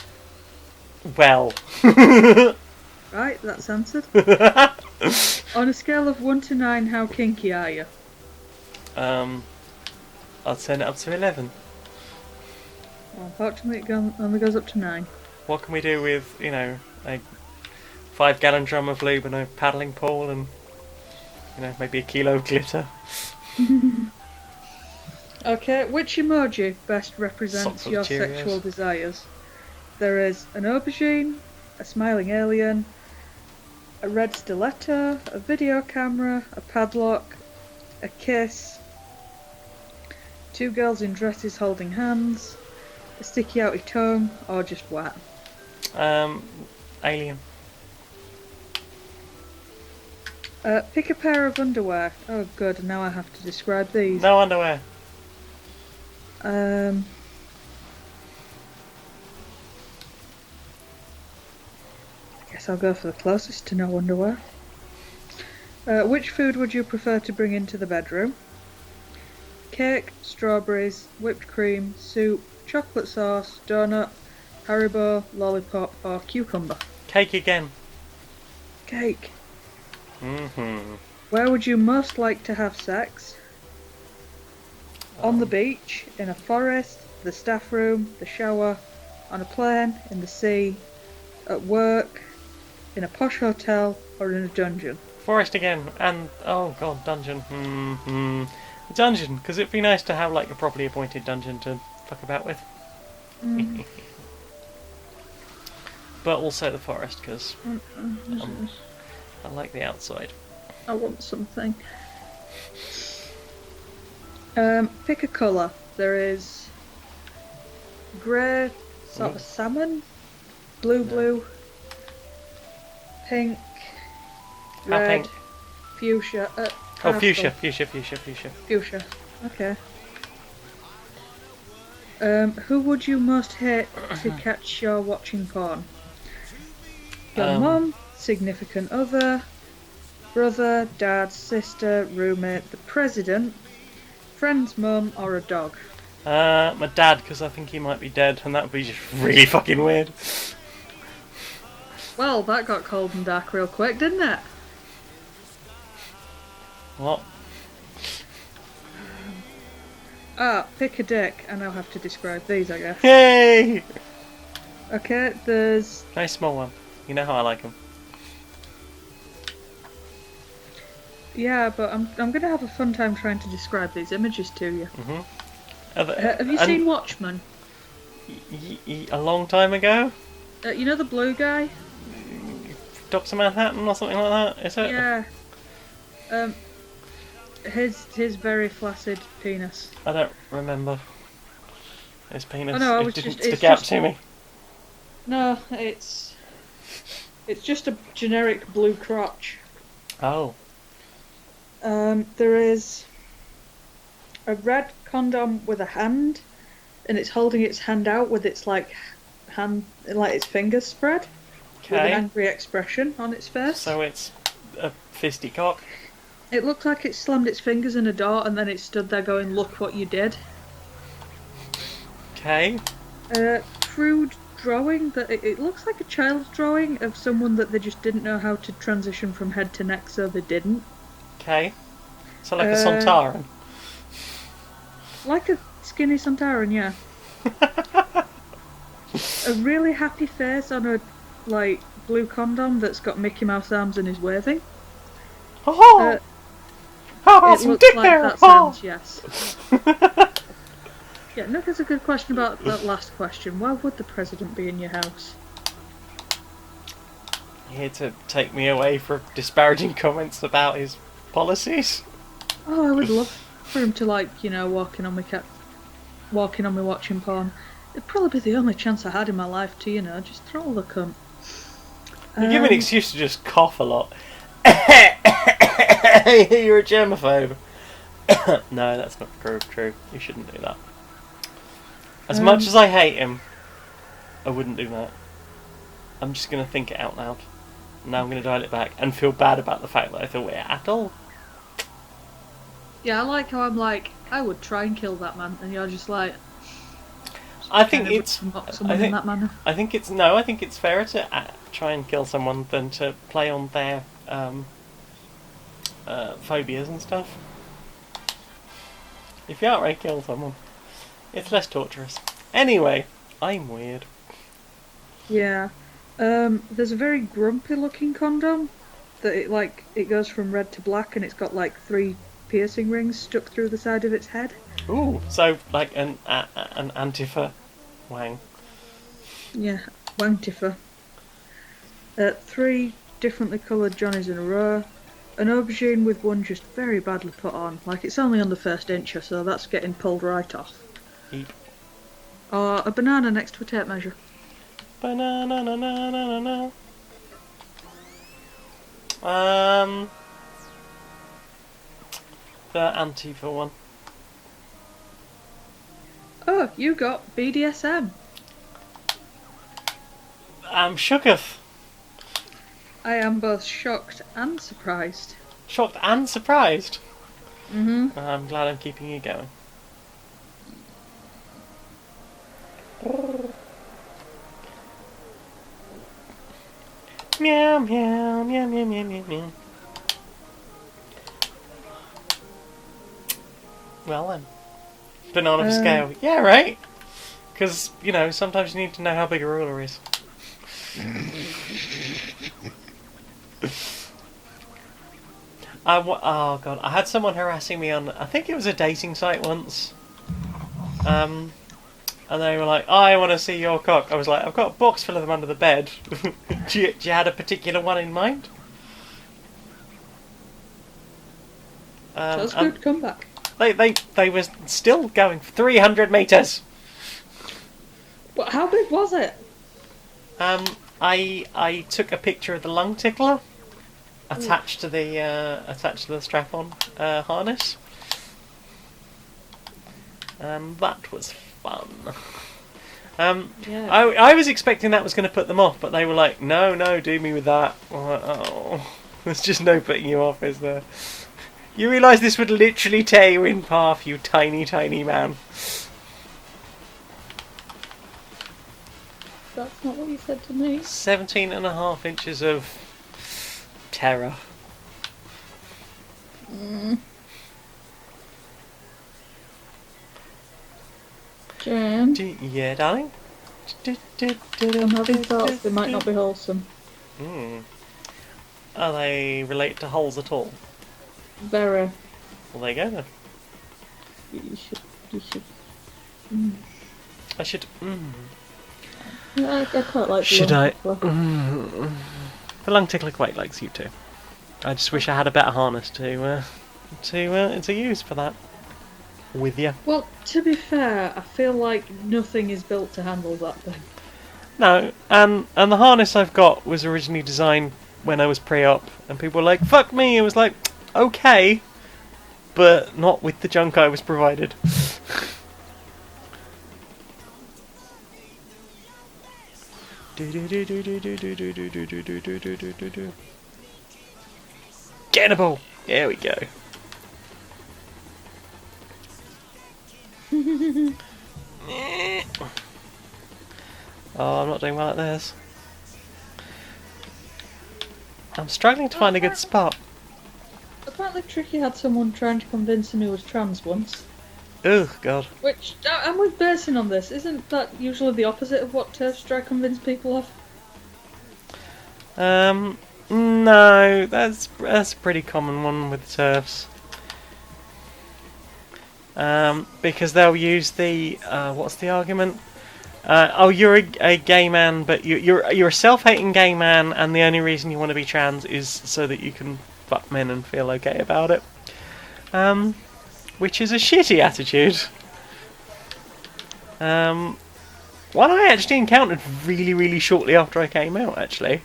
Well. Right, that's answered. On a scale of 1 to 9, how kinky are you? I'll turn it up to 11. Well, unfortunately, it only goes up to 9. What can we do with, a 5-gallon drum of lube and a paddling pool and, maybe a kilo of glitter? Okay, which emoji best Socks represents with your Cheerios. sexual desires? There is an aubergine, a smiling alien, a red stiletto, a video camera, a padlock, a kiss, 2 girls in dresses holding hands, a sticky outy tongue, or just wet. Alien. Pick a pair of underwear. Oh good, now I have to describe these. No underwear. I guess I'll go for the closest to no underwear. Which food would you prefer to bring into the bedroom? Cake, strawberries, whipped cream, soup, chocolate sauce, donut, Haribo, lollipop, or cucumber? Cake again. Cake. Mm-hmm. Where would you most like to have sex? On the beach, in a forest, the staff room, the shower, on a plane, in the sea, at work, in a posh hotel, or in a dungeon? Forest again. And, oh god, dungeon. Dungeon, because it'd be nice to have, a properly appointed dungeon to fuck about with. But also the forest, because I like the outside. I want something. Pick a colour. There is grey, sort of salmon, blue, pink, How red, pink? fuchsia. Fuchsia. Fuchsia. Okay. Who would you most hate to catch your watching porn? Your mum, significant other, brother, dad, sister, roommate, the president, friend's mum, or a dog? My dad, because I think he might be dead, and that would be just really fucking weird. Well, that got cold and dark real quick, didn't it? What? Pick a dick, and I'll have to describe these, I guess. Yay! Okay, there's... Nice small one. You know how I like them. Yeah, but I'm gonna have a fun time trying to describe these images to you. Have you And seen Watchmen? A long time ago? You know the blue guy? Dr. Manhattan or something like that, is it? Yeah. His very flaccid penis. I don't remember his penis. Oh, no, it didn't it's stick out just- to me. No, it's just a generic blue crotch. Oh. There is a red condom with a hand, and it's holding its hand out with its its fingers spread, with an Okay. angry expression on its face. So it's a fisty cock. It looked like it slammed its fingers in a door and then it stood there going, "Look what you did." Okay. Crude drawing that it looks like a child's drawing of someone that they just didn't know how to transition from head to neck, so they didn't. Okay. So like a Sontaran. Like a skinny Sontaran, yeah. A really happy face on a like blue condom that's got Mickey Mouse arms and is waving. Oh! Oh, It some looks dick like there! that Oh! sounds, yes. Yeah, no, that's a good question about that last question. Why would the president be in your house? Here to take me away from disparaging comments about his policies. Oh, I would love for him to, like, you know, walking on me watching porn. It'd probably be the only chance I had in my life to, you know, just throttle the cunt. You give me an excuse to just cough a lot. You're a germaphobe. No, that's not true. You shouldn't do that. As much as I hate him, I wouldn't do that. I'm just going to think it out loud. Now I'm going to dial it back and feel bad about the fact that I thought it at all. Yeah, I like how I'm like, I would try and kill that man, and you're just like... I think it's... in that manner. I think it's fairer to try and kill someone than to play on their phobias and stuff. If you outright kill someone, it's less torturous. Anyway, I'm weird. Yeah. There's a very grumpy looking condom that it goes from red to black, and it's got like 3 piercing rings stuck through the side of its head. Ooh, so like an Antifa wang. Yeah, Wangtifa. 3 differently coloured Johnnies in a row. An aubergine with one just very badly put on. Like, it's only on the first inch or so, that's getting pulled right off. Eep. Or a banana next to a tape measure. Banana na na na na na. The Antifa one. Oh, you got BDSM. I'm shooketh. I am both shocked and surprised. Shocked and surprised. Mm-hmm. I'm glad I'm keeping you going. Meow, meow, meow, meow, meow, meow, meow. Well then. Banana for scale. Yeah, right? Because, you know, sometimes you need to know how big a ruler is. Oh god, I had someone harassing me on, I think it was a dating site once. And they were like, oh, I want to see your cock. I was like, I've got a box full of them under the bed. do you have a particular one in mind? That's good comeback. They were still going for 300 metres. But how big was it? I took a picture of the lung tickler attached to the strap-on harness. That was fun. Yeah. I was expecting that was going to put them off, but they were like, no, do me with that. I'm like, oh, there's just no putting you off, is there? You realise this would literally tear you in half, you tiny, tiny man. That's not what you said to me. 17.5 inches of terror. Jen, Yeah, darling? I'm having thoughts they might not be wholesome. Are they related to holes at all? Very. Well, there you go then. You should. I should... Yeah, I quite like the Should lung I? tickler. The lung tickler quite likes you too. I just wish I had a better harness to use for that. With you. Well, to be fair, I feel like nothing is built to handle that thing. No, and the harness I've got was originally designed when I was pre-op, and people were like, fuck me, it was like, okay, but not with the junk I was provided. Get in a ball! There we go. Oh, I'm not doing well at this. I'm struggling to find a good spot. Apparently Tricky had someone trying to convince him he was trans once. Ugh, God. Which, I'm with Basing on this. Isn't that usually the opposite of what turfs try to convince people of? No, that's a pretty common one with turfs. Because they'll use the what's the argument? Oh, you're a gay man, but you're a self-hating gay man, and the only reason you want to be trans is so that you can fuck men and feel okay about it. Which is a shitty attitude. One I actually encountered really, really shortly after I came out. Actually,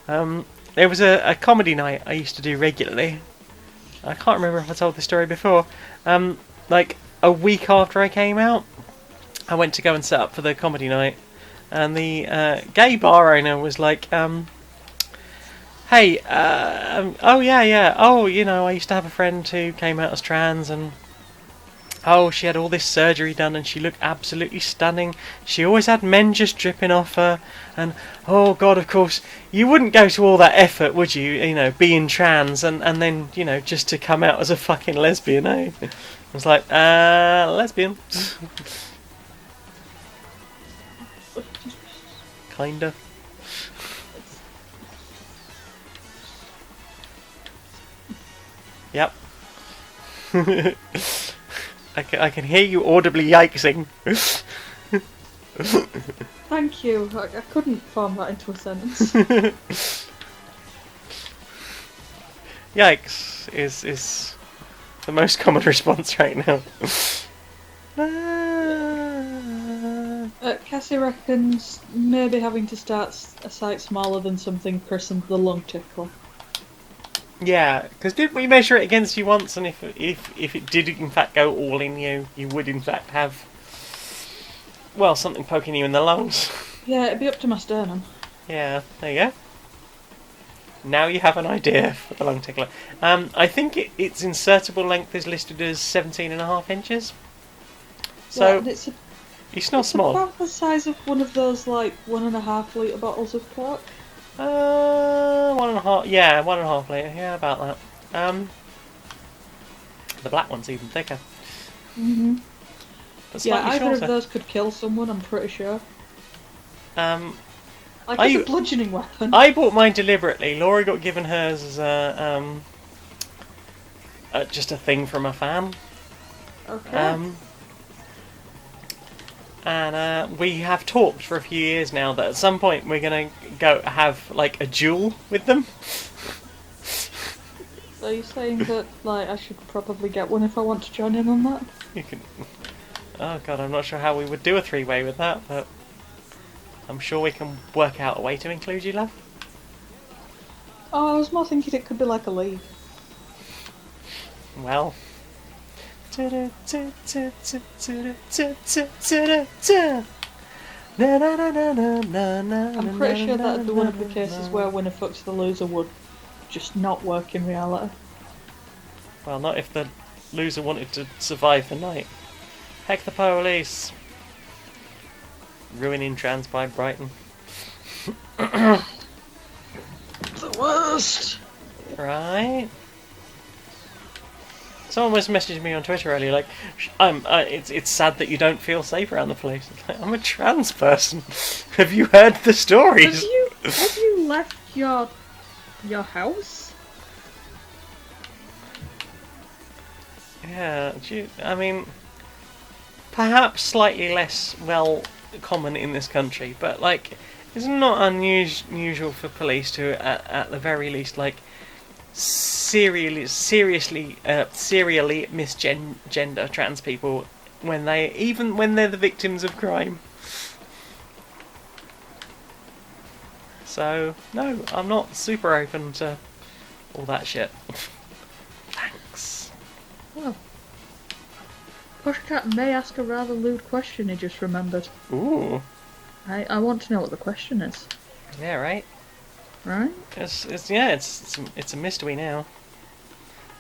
there was a comedy night I used to do regularly. I can't remember if I told this story before. Like a week after I came out, I went to go and set up for the comedy night, and the gay bar owner was like, "Hey, oh yeah, oh, you know, I used to have a friend who came out as trans, and oh, she had all this surgery done, and she looked absolutely stunning. She always had men just dripping off her, and oh God, of course, you wouldn't go to all that effort, would you? You know, being trans, and then, you know, just to come out as a fucking lesbian, eh?" I was like, lesbian. Kinda. Yep. I can hear you audibly yikesing. Thank you. I couldn't form that into a sentence. Yikes is the most common response right now. Cassie reckons maybe having to start a site smaller than something christened the lung tickler. Yeah, because didn't we measure it against you once, and if it did in fact go all in you, you would in fact have, well, something poking you in the lungs. Yeah, it'd be up to my sternum. Yeah, there you go. Now you have an idea for the lung tickler. I think its insertable length is listed as 17.5 inches. So yeah, it's not small. About the size of one of those like 1.5 litre bottles of Coke. 1.5. Yeah, 1.5 litre. Yeah, about that. The black one's even thicker. Mhm. But Yeah, slightly either shorter. of those could kill someone. I'm pretty sure. Like Are it's you- a bludgeoning weapon. I bought mine deliberately. Laura got given hers as just a thing from a fan. Okay. And we have talked for a few years now that at some point we're gonna go have like a duel with them. So you're saying that like I should probably get one if I want to join in on that? You can. Oh God, I'm not sure how we would do a 3-way with that, but I'm sure we can work out a way to include you, love. Oh, I was more thinking it could be like a league. Well. I'm I'm pretty sure that'd be one of the cases where winner fucks the loser would just not work in reality. Well, not if the loser wanted to survive the night. Heck the police! Ruining trans by Brighton. The worst! Right? Someone was messaging me on Twitter earlier, like, it's sad that you don't feel safe around the place. Like, I'm a trans person. Have you heard the stories? Have you left your house? Yeah, I mean, perhaps slightly less well common in this country, but like, it's not unusual for police to, at the very least, like, serially misgender trans people when they're the victims of crime. So no, I'm not super open to all that shit. Thanks. Oh. Pushcat may ask a rather lewd question he just remembered. Ooh. I want to know what the question is. Yeah, right. Right? It's a mystery now.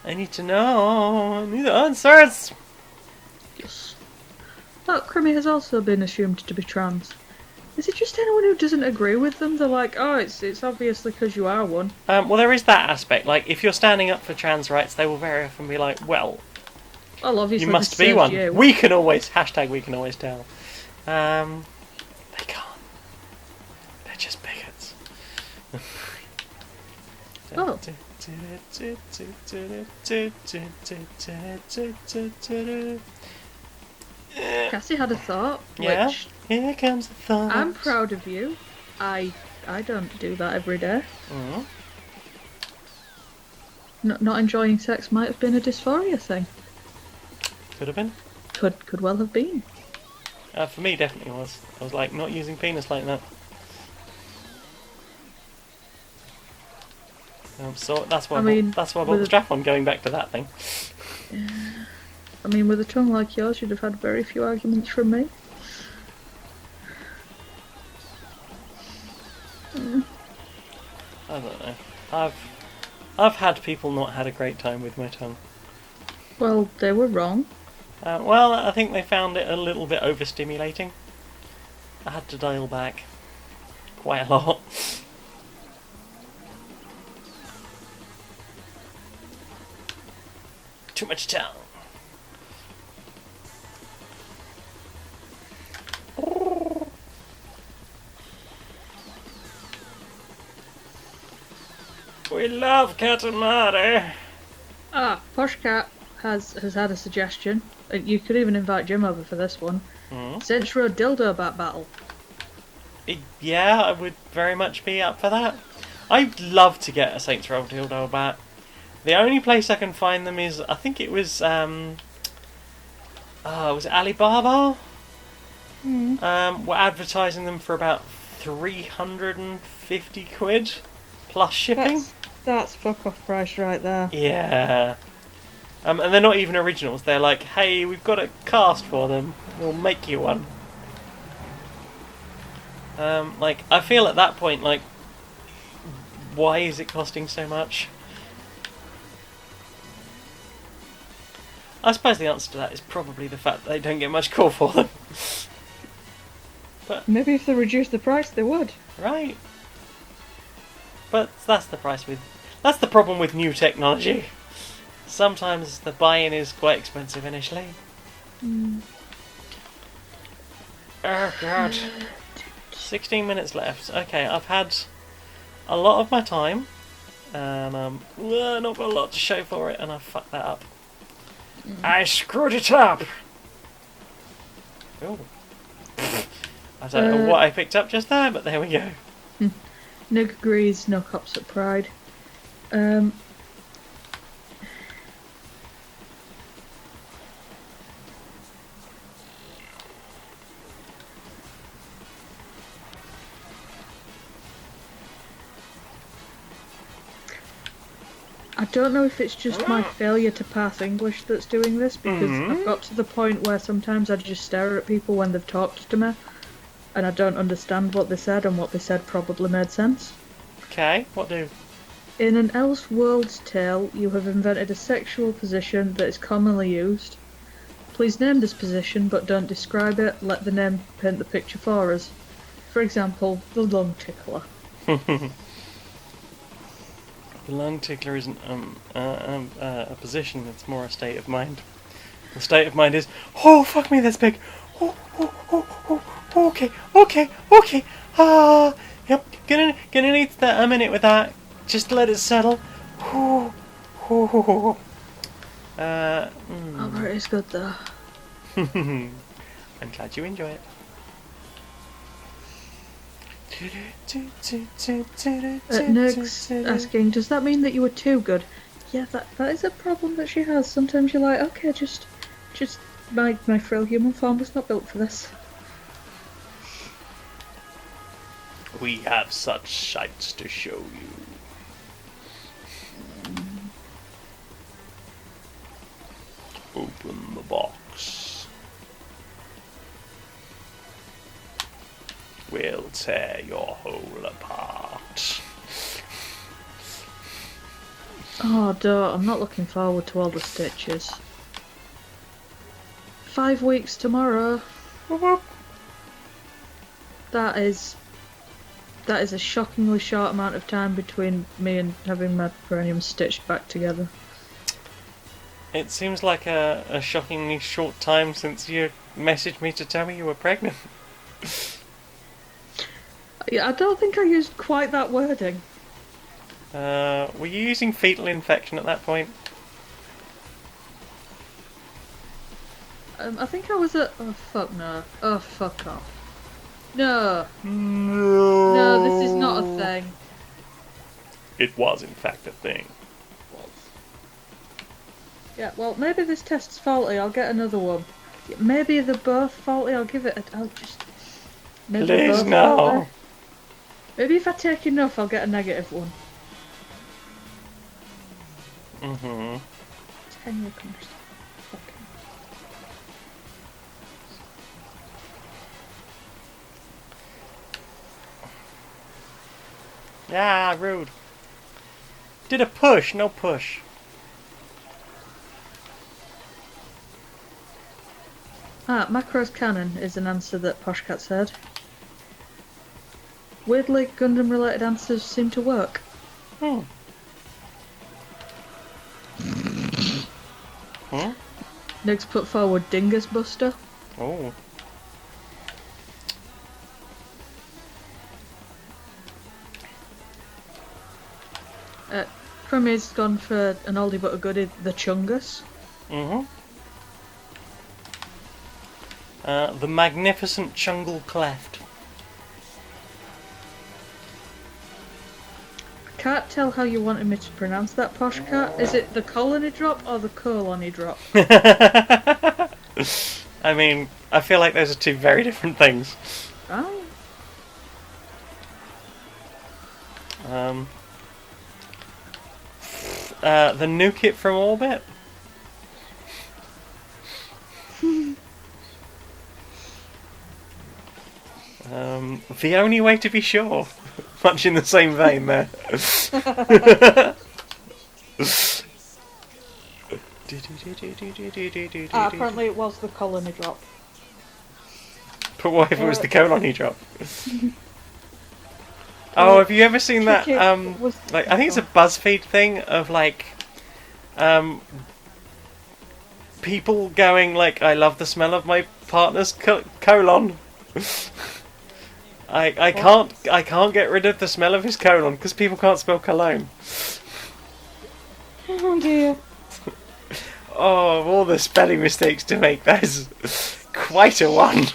I need to know. I need the answers. Yes. But Crimmy has also been assumed to be trans. Is it just anyone who doesn't agree with them? They're like, oh, it's obviously because you are one. Well, there is that aspect. Like, if you're standing up for trans rights, they will very often be like, well, Well, obviously you must this be serves one. you. We can always tell. They can't. They're just bigots. Oh. Cassie had a thought, Yeah, which here comes the thought. I'm proud of you. I don't do that every day. Mm. Not enjoying sex might have been a dysphoria thing. Could have been. Could well have been. For me, definitely was. I was like, not using penis like that. So that's why I bought the strap on. Going back to that thing. I mean, with a tongue like yours, you'd have had very few arguments from me. I don't know. I've had people not had a great time with my tongue. Well, they were wrong. Well, I think they found it a little bit overstimulating. I had to dial back quite a lot. Too much tongue. We love Katamari. Poshcat has had a suggestion. You could even invite Jim over for this one. Saints Row dildo bat battle. Yeah, I would very much be up for that. I'd love to get a Saints Row dildo bat. The only place I can find them is, I think it was it Alibaba? We're advertising them for about 350 quid plus shipping. That's fuck off price right there. Yeah. And they're not even originals. They're like, hey, we've got a cast for them. We'll make you one. Like, I feel at that point, like, why is it costing so much? I suppose the answer to that is probably the fact that they don't get much call for them. But maybe if they reduced the price, they would. Right. But that's the problem with new technology. Sometimes the buy-in is quite expensive initially. Oh god. 16 minutes left. Okay, I've had a lot of my time, and not got a lot to show for it, and I fucked that up. I screwed it up! Ooh. I don't know what I picked up just there, but there we go. Nick agrees, no cops at Pride. I don't know if it's just my failure to pass English that's doing this, because I've got to the point where sometimes I just stare at people when they've talked to me, and I don't understand what they said, and what they said probably made sense. Okay, what do? In an else world's tale, you have invented a sexual position that is commonly used. Please name this position, but don't describe it. Let the name paint the picture for us. For example, the lung tickler. The lung tickler isn't a position, it's more a state of mind. The state of mind is, oh, fuck me, that's big. Okay. Yep, gonna need a minute with that. Just let it settle. Albert is good though. I'm glad you enjoy it. Nurk's asking, does that mean that you were too good? Yeah, that is a problem that she has. Sometimes you're like, okay, just my frail human form was not built for this. We have such sights to show you. Open the box. We'll tear your hole apart. Oh, duh, I'm not looking forward to all the stitches. 5 weeks tomorrow. That is a shockingly short amount of time between me and having my perineum stitched back together. It seems like a shockingly short time since you messaged me to tell me you were pregnant. Yeah, I don't think I used quite that wording. Were you using fetal infection at that point? I think I was at... Oh, fuck no. Oh, fuck off. No. No. No, this is not a thing. It was, in fact, a thing. Yeah, well, maybe this test's faulty. I'll get another one. Maybe they're both faulty. I'll give it a... I'll just... Maybe they're Please, both no. faulty. Maybe if I take enough, I'll get a negative one. Mm-hmm. 10-year contract. Okay. Yeah, rude. Did a push, no push. Ah, Macro's Cannon is an answer that Poshcat said. Weirdly, Gundam-related answers seem to work. Hmm. Hmm? Next put forward Dingus Buster. Oh. Premier's gone for an oldie but a goodie, the Chungus. Mm-hmm. The magnificent Chungle Cleft. I can't tell how you wanted me to pronounce that, Poshcat. Is it the colony drop or the colony drop? I mean, I feel like those are two very different things. Oh. The nuke it from orbit? The only way to be sure. Much in the same vein there. Apparently it was the colony drop. But what if it was the colony drop? Oh, have you ever seen that? Like, I think it's a BuzzFeed thing of like, people going like, "I love the smell of my partner's colon." I can't get rid of the smell of his colon because people can't spell cologne. Oh dear. Oh, of all the spelling mistakes to make, that is quite a one.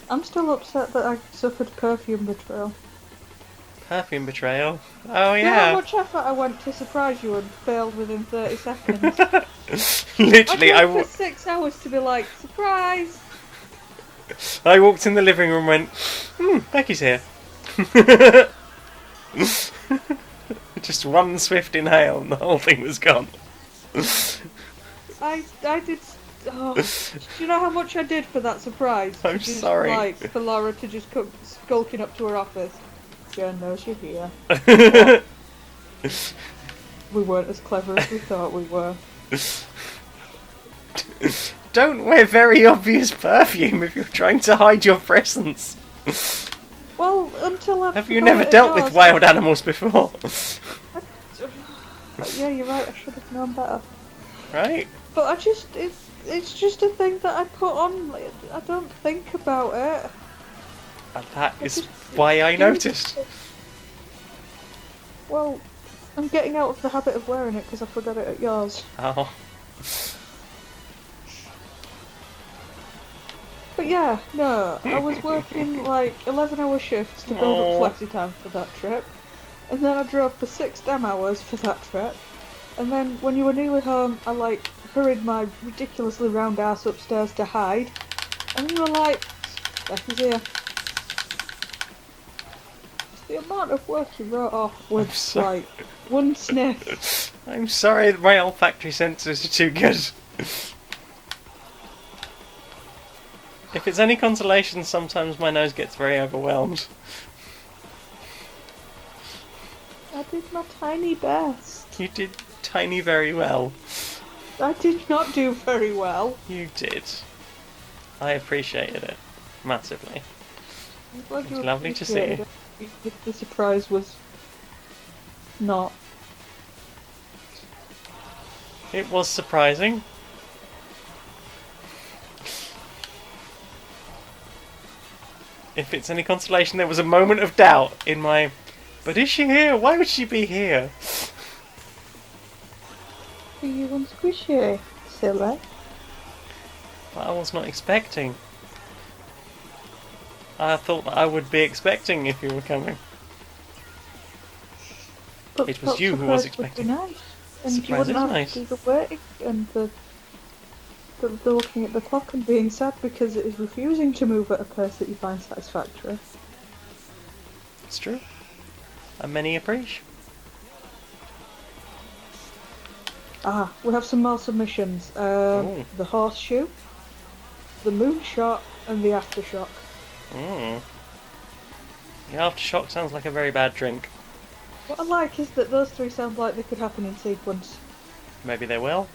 I'm still upset that I suffered perfume betrayal. Perfume betrayal. Oh You know how yeah. much effort I went to surprise you and failed within 30 seconds? Literally, I waited for 6 hours to be like, surprise! I walked in the living room and went, Becky's here. Just one swift inhale and the whole thing was gone. I did... Oh, do you know how much I did for that surprise? I'm Just, sorry. Like, for Laura to just come skulking up to her office. Jen knows you're here. We weren't as clever as we thought we were. Don't wear very obvious perfume if you're trying to hide your presence. Well, until I... Have you never dealt with wild animals before? Yeah, you're right, I should have known better. Right? But I just... It's just a thing that I put on. Like, I don't think about it. And that is why I noticed. Well, I'm getting out of the habit of wearing it because I forgot it at yours. Oh. But yeah, no, I was working like 11-hour shifts to build up flexi time for that trip. And then I drove for 6 damn hours for that trip. And then when you were nearly home, I like hurried my ridiculously round ass upstairs to hide. And you were like, Becky's here. The amount of work you wrote off with like one sniff. I'm sorry, my olfactory sensors are too good. If it's any consolation, sometimes my nose gets very overwhelmed. I did my tiny best. You did tiny very well. I did not do very well. You did. I appreciated it massively. Glad you It's lovely to see appreciated you. it. The surprise was not. It was surprising. If it's any consolation, there was a moment of doubt in my... But is she here? Why would she be here? Are you on squishy, silly? But I was not expecting. I thought that I would be expecting if you were coming. But It was that you who was surprise would be expecting. nice. And Surprise you wouldn't is have nice. to do the waiting and the looking at the clock and being sad because it is refusing to move at a pace that you find satisfactory. It's true. And many appreciate. Ah, we have some more submissions. Ooh. The horseshoe, the moonshot, and the aftershock. Mm. The aftershock sounds like a very bad drink. What I like is that those three sound like they could happen in sequence. Maybe they will.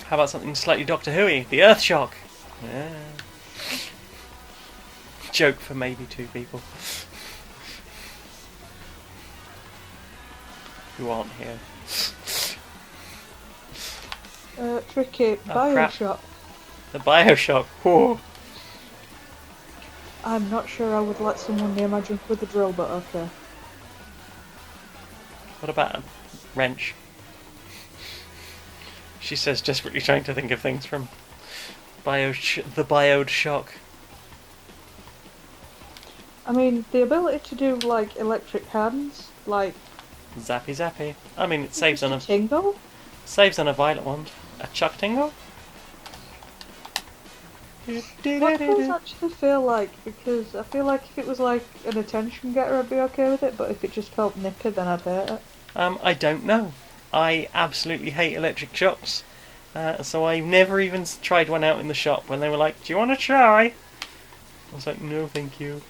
How about something slightly Doctor Who-y? The Earth Shock. Yeah. Joke for maybe two people who aren't here. Tricky, crap. Bioshock. The Bioshock. Whoa. I'm not sure I would let someone near my drink with a drill, but okay. What about a wrench? She says, desperately trying to think of things from the Bioshock. I mean, the ability to do, like, electric hands, like... Zappy zappy. I mean, it saves on a tingle? violet wand. A chuck tingle? What does it actually feel like? Because I feel like if it was like an attention getter, I'd be okay with it, but if it just felt nippy, then I'd hate it. I don't know. I absolutely hate electric shocks. So I never even tried one out in the shop when they were like, do you want to try? I was like, no, thank you.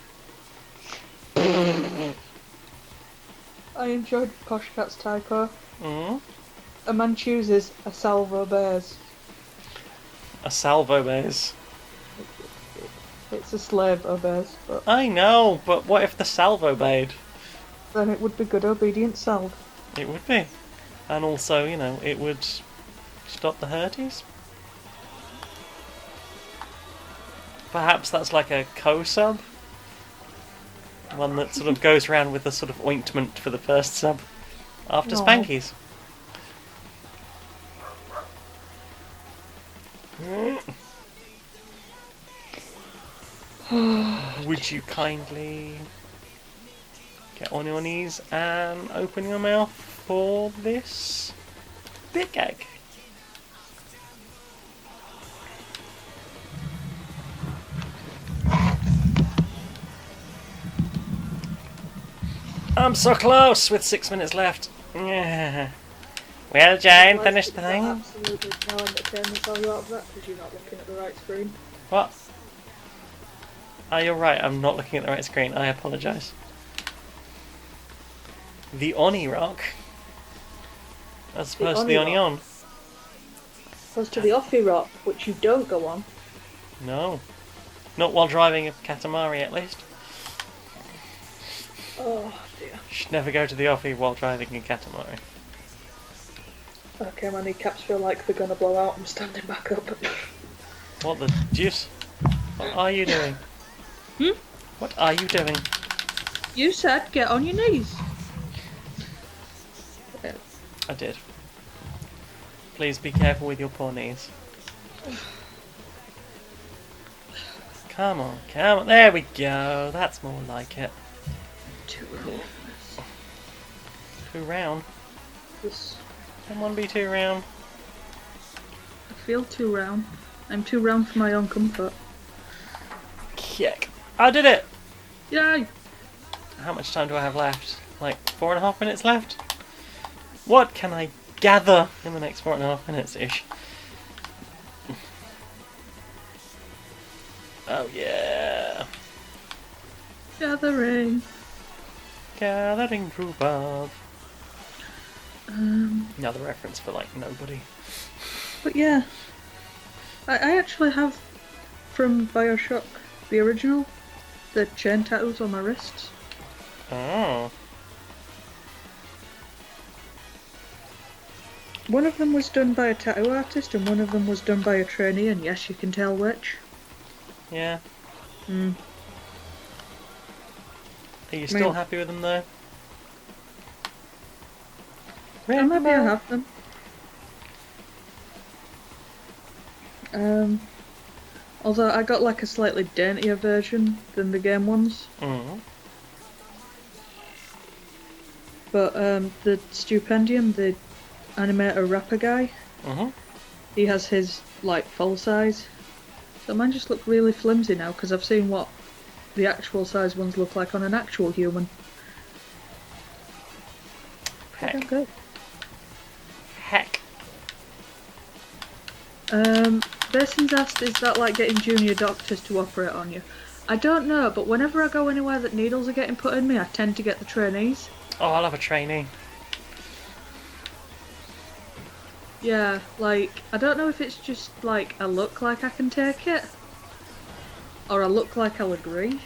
I enjoyed Posh Cat's typo. Mm? A man chooses, a salvo bears. A salvo bears. It's a slave obeys, but I know, but what if the salvo obeyed? then it would be good obedient salve. It would be. And also, you know, it would stop the hurties. Perhaps that's like a co-sub? One that sort of goes around with the sort of ointment for the first sub after No. spankies. Would you kindly get on your knees and open your mouth for this big egg? I'm so close with 6 minutes left. Yeah. Well, Jane, finish the thing. Absolutely no entertainment value out of that because you're not looking at the right screen. What? Oh, you're right, I'm not looking at the right screen. I apologise. The Oni Rock. As opposed to the Oni On. Opposed to the Offie Rock, which you don't go on. No. Not while driving a Katamari, at least. Oh dear. Should never go to the Offie while driving a Katamari. Okay, my kneecaps feel like they're gonna blow out. I'm standing back up. What the deuce? What are you doing? What are you doing? You said get on your knees. Okay. I did. Please be careful with your poor knees. Come on, come on. There we go. That's more like it. Too round. Too round. This. Someone be too round. I feel too round. I'm too round for my own comfort. Kick. I did it! Yay! How much time do I have left? Like 4.5 minutes left? What can I gather in the next 4.5 minutes-ish? Oh yeah! Gathering. Gathering rhubarb. Another reference for like nobody. But yeah, I actually have from Bioshock, the original, the chain tattoos on my wrists. Oh. One of them was done by a tattoo artist and one of them was done by a trainee, and yes, you can tell which. Yeah. Mm. Are you still happy with them though? I'm happy I have them. Although I got like a slightly daintier version than the game ones. Mm. But the Stupendium, the animator rapper guy, he has his like full size. So mine just look really flimsy now because I've seen what the actual size ones look like on an actual human. Heck. Good. Heck. Bason's asked, is that like getting junior doctors to operate on you? I don't know, but whenever I go anywhere that needles are getting put in me, I tend to get the trainees. Oh, I'll have a trainee. Yeah, like, I don't know if it's just like I look like I can take it, or I look like I'll agree.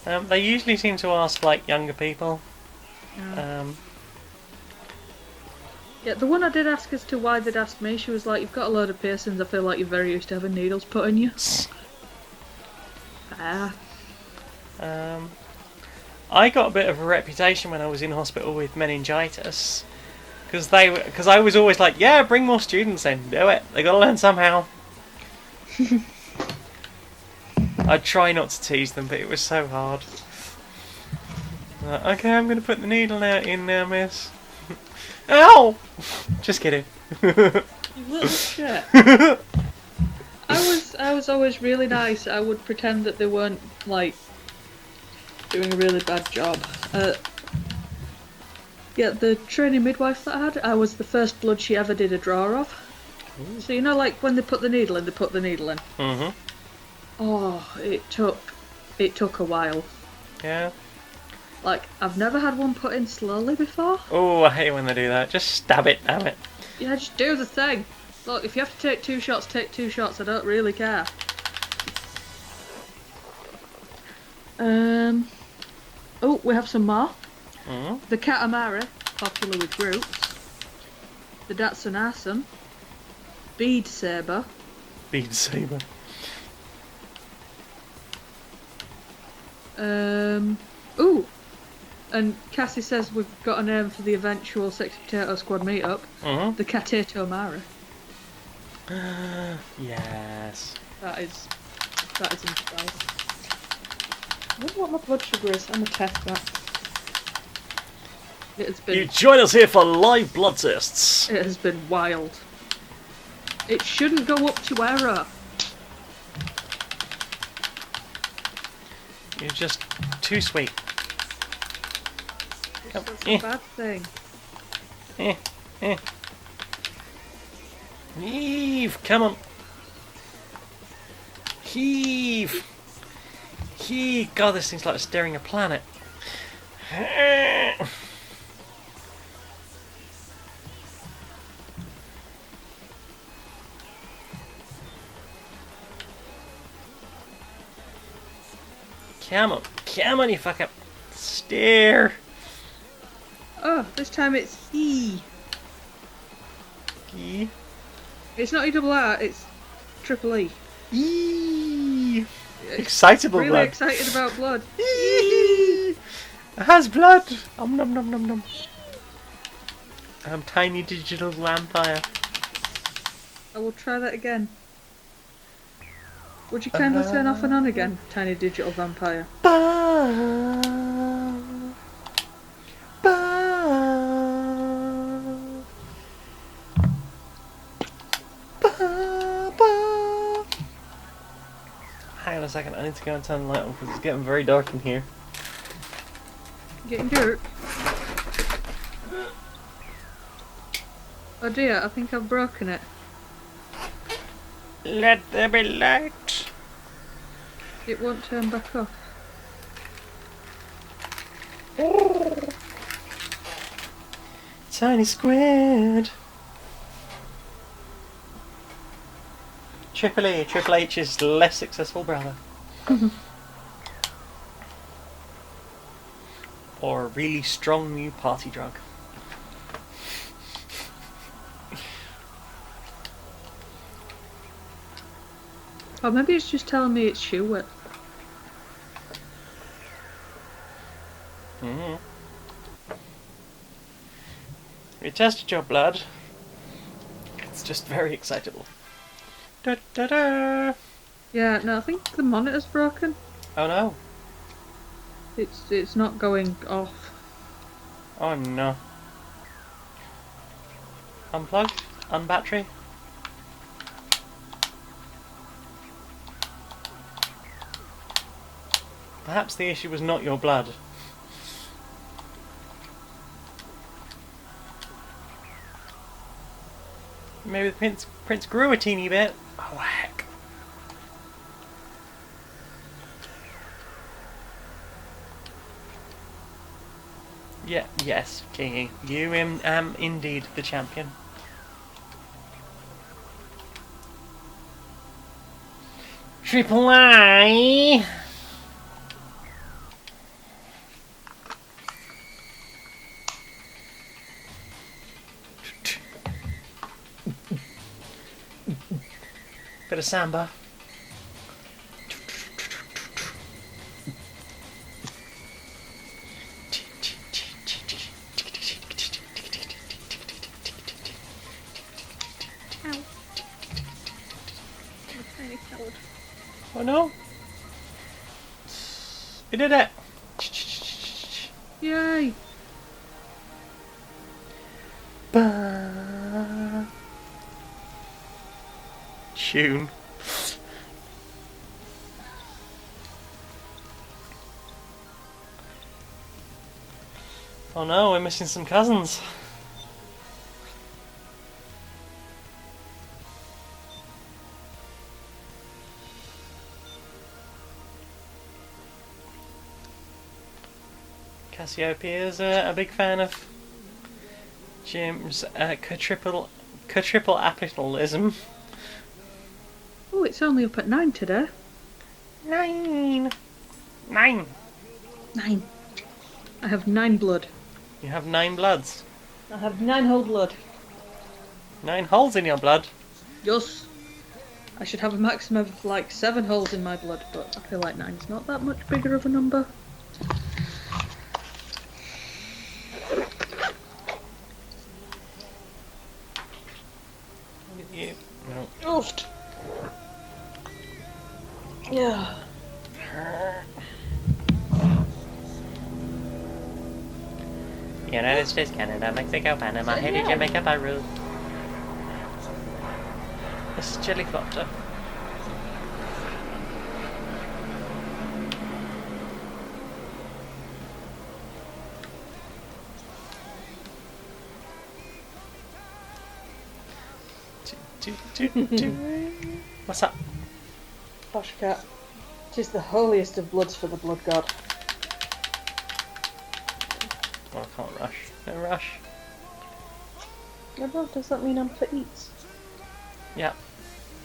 They usually seem to ask like younger people. Yeah. Yeah, the one I did ask as to why they'd asked me, she was like, you've got a load of piercings, I feel like you're very used to having needles put in you. I got a bit of a reputation when I was in hospital with meningitis. Because I was always like, yeah, bring more students in, do it. They gotta learn somehow. I'd try not to tease them, but it was so hard. Okay, I'm gonna put the needle in now, miss. Ow! Just kidding. You little shit. I was always really nice. I would pretend that they weren't, like, doing a really bad job. Yeah, the training midwife that I had, I was the first blood she ever did a draw of. Ooh. So you know, like when they put the needle in, they put the needle in. Mhm. Oh, it took a while. Yeah. Like, I've never had one put in slowly before. Oh, I hate when they do that. Just stab it, damn it. Yeah, just do the thing. Look, if you have to take 2 shots, take 2 shots. I don't really care. Oh, we have some more. The Katamari, popular with groups. The Datsunasan. Bead Saber. Bead Saber. Ooh. And Cassie says we've got a name for the eventual Sexy Potato Squad meetup. The Katato Mara. Yes. That is in style. I wonder what my blood sugar is. I'm gonna test that. It has been. You join us here for live blood tests. It has been wild. It shouldn't go up to error. You're just too sweet. That's a bad thing. Heave! Come on. Heave! Heave! God, this thing's like steering a planet. Come on. Come on, you fuck up. Steer! Oh, this time it's E. E? It's not E-double-R, it's triple E. E! Excitable really blood. Really excited about blood. E! It has blood! Nom nom nom nom nom. I'm tiny digital vampire. I will try that again. Would you kindly turn off and on again, tiny digital vampire? Ba, ba. Hang on a second, I need to go and turn the light on because it's getting very dark in here. Getting dirt. Oh dear, I think I've broken it. Let there be light. It won't turn back off. Tiny squid. Triple E, Triple H's less successful brother. Or a really strong new party drug. Or maybe it's just telling me it's shoe wet. Mm-hmm. We tested your blood. It's just very excitable. Da, da, da. Yeah, no, I think the monitor's broken. Oh no. It's not going off. Oh no. Unplug? Unbattery? Perhaps the issue was not your blood. Maybe the prince grew a teeny bit. Oh heck. Yeah, yes, Kingy. You am indeed the champion. Triple I. Bit of samba. Oh no! We did it! Yay! Tune. Oh no, we're missing some cousins. Cassiopeia is a big fan of Jim's quadruple apicalism. Oh, it's only up at 9 today. 9. 9. I have 9 blood. You have 9 bloods. I have 9 whole blood. 9 holes in your blood. Yes. I should have a maximum of like 7 holes in my blood, but I feel like 9's not that much bigger of a number. You. No. Oofed. Yeah. United States, Canada, Mexico, Panama, Haiti, Jamaica, Peru. This is Jellyflopter. What's up? Posh cat. 'Tis the holiest of bloods for the blood god. Oh, I can't rush. No rush. No, bro, does that mean I'm for eats? Yeah.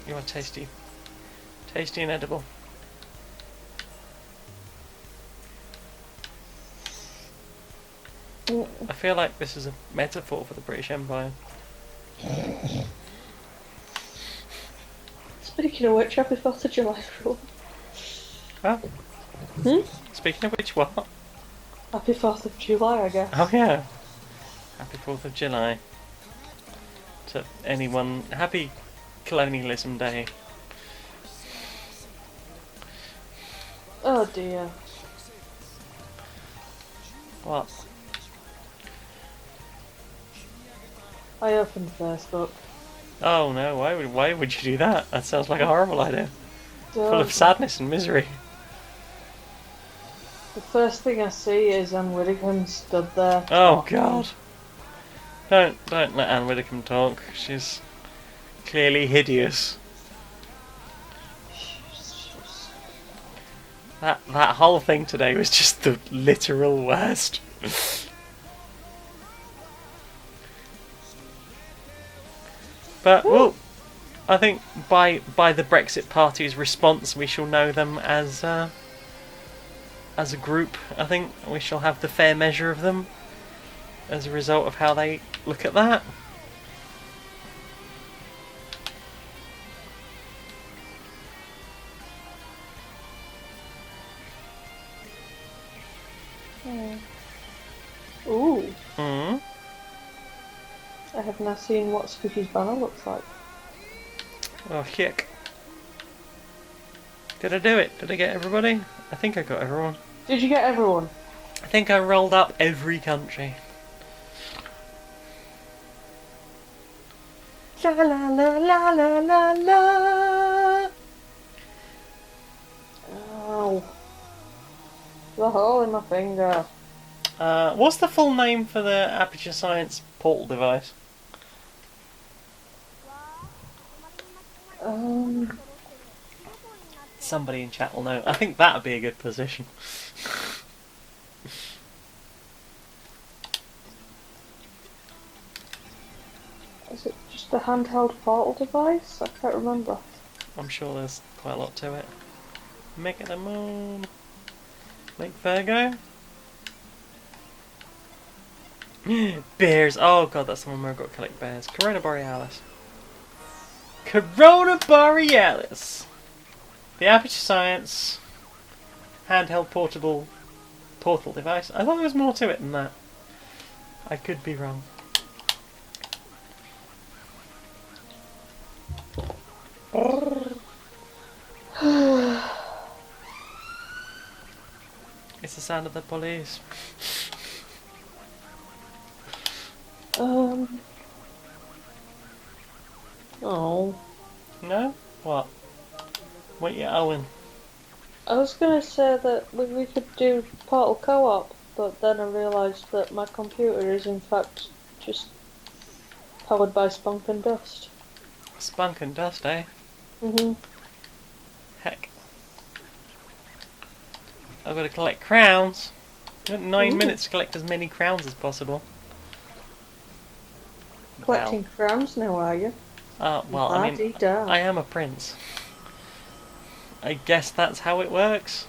You are tasty. Tasty and edible. I feel like this is a metaphor for the British Empire. Speaking of which, happy 4th of July, everyone. Oh. Speaking of which, what? Happy 4th of July, I guess. Oh yeah. Happy 4th of July. To anyone, happy Colonialism Day. Oh dear. What? I opened Facebook. Oh no, why would you do that? That sounds like a horrible idea. Full of sadness and misery. The first thing I see is Anne Widdecombe stood there. Oh god. Don't let Anne Widdecombe talk. She's clearly hideous. That whole thing today was just the literal worst. But well, I think by the Brexit Party's response, we shall know them as a group. I think we shall have the fair measure of them as a result of how they look at that. Ooh. Hmm. I have now seen what Spooky's banner looks like. Oh, heck. Did I do it? Did I get everybody? I think I got everyone. Did you get everyone? I think I rolled up every country. La la la la la la la. Ow. The hole in my finger. What's the full name for the Aperture Science portal device? Somebody in chat will know. I think that would be a good position. Is it just a handheld portal device? I can't remember. I'm sure there's quite a lot to it. Make it a moon. Make Virgo. Bears. Oh god, that's the one where I've got to collect bears. Corona Borealis. Corona Borealis. The Aperture Science handheld portable portal device. I thought there was more to it than that. I could be wrong. It's the sound of the police. Oh. No? What? What you owing? I was gonna say that we could do Portal Co-op, but then I realised that my computer is in fact just powered by spunk and dust. Spunk and dust, eh? Heck. I've got to collect crowns. I've got 9 minutes to collect as many crowns as possible. Collecting crowns now, are you? Well, I mean, I am a prince. I guess that's how it works.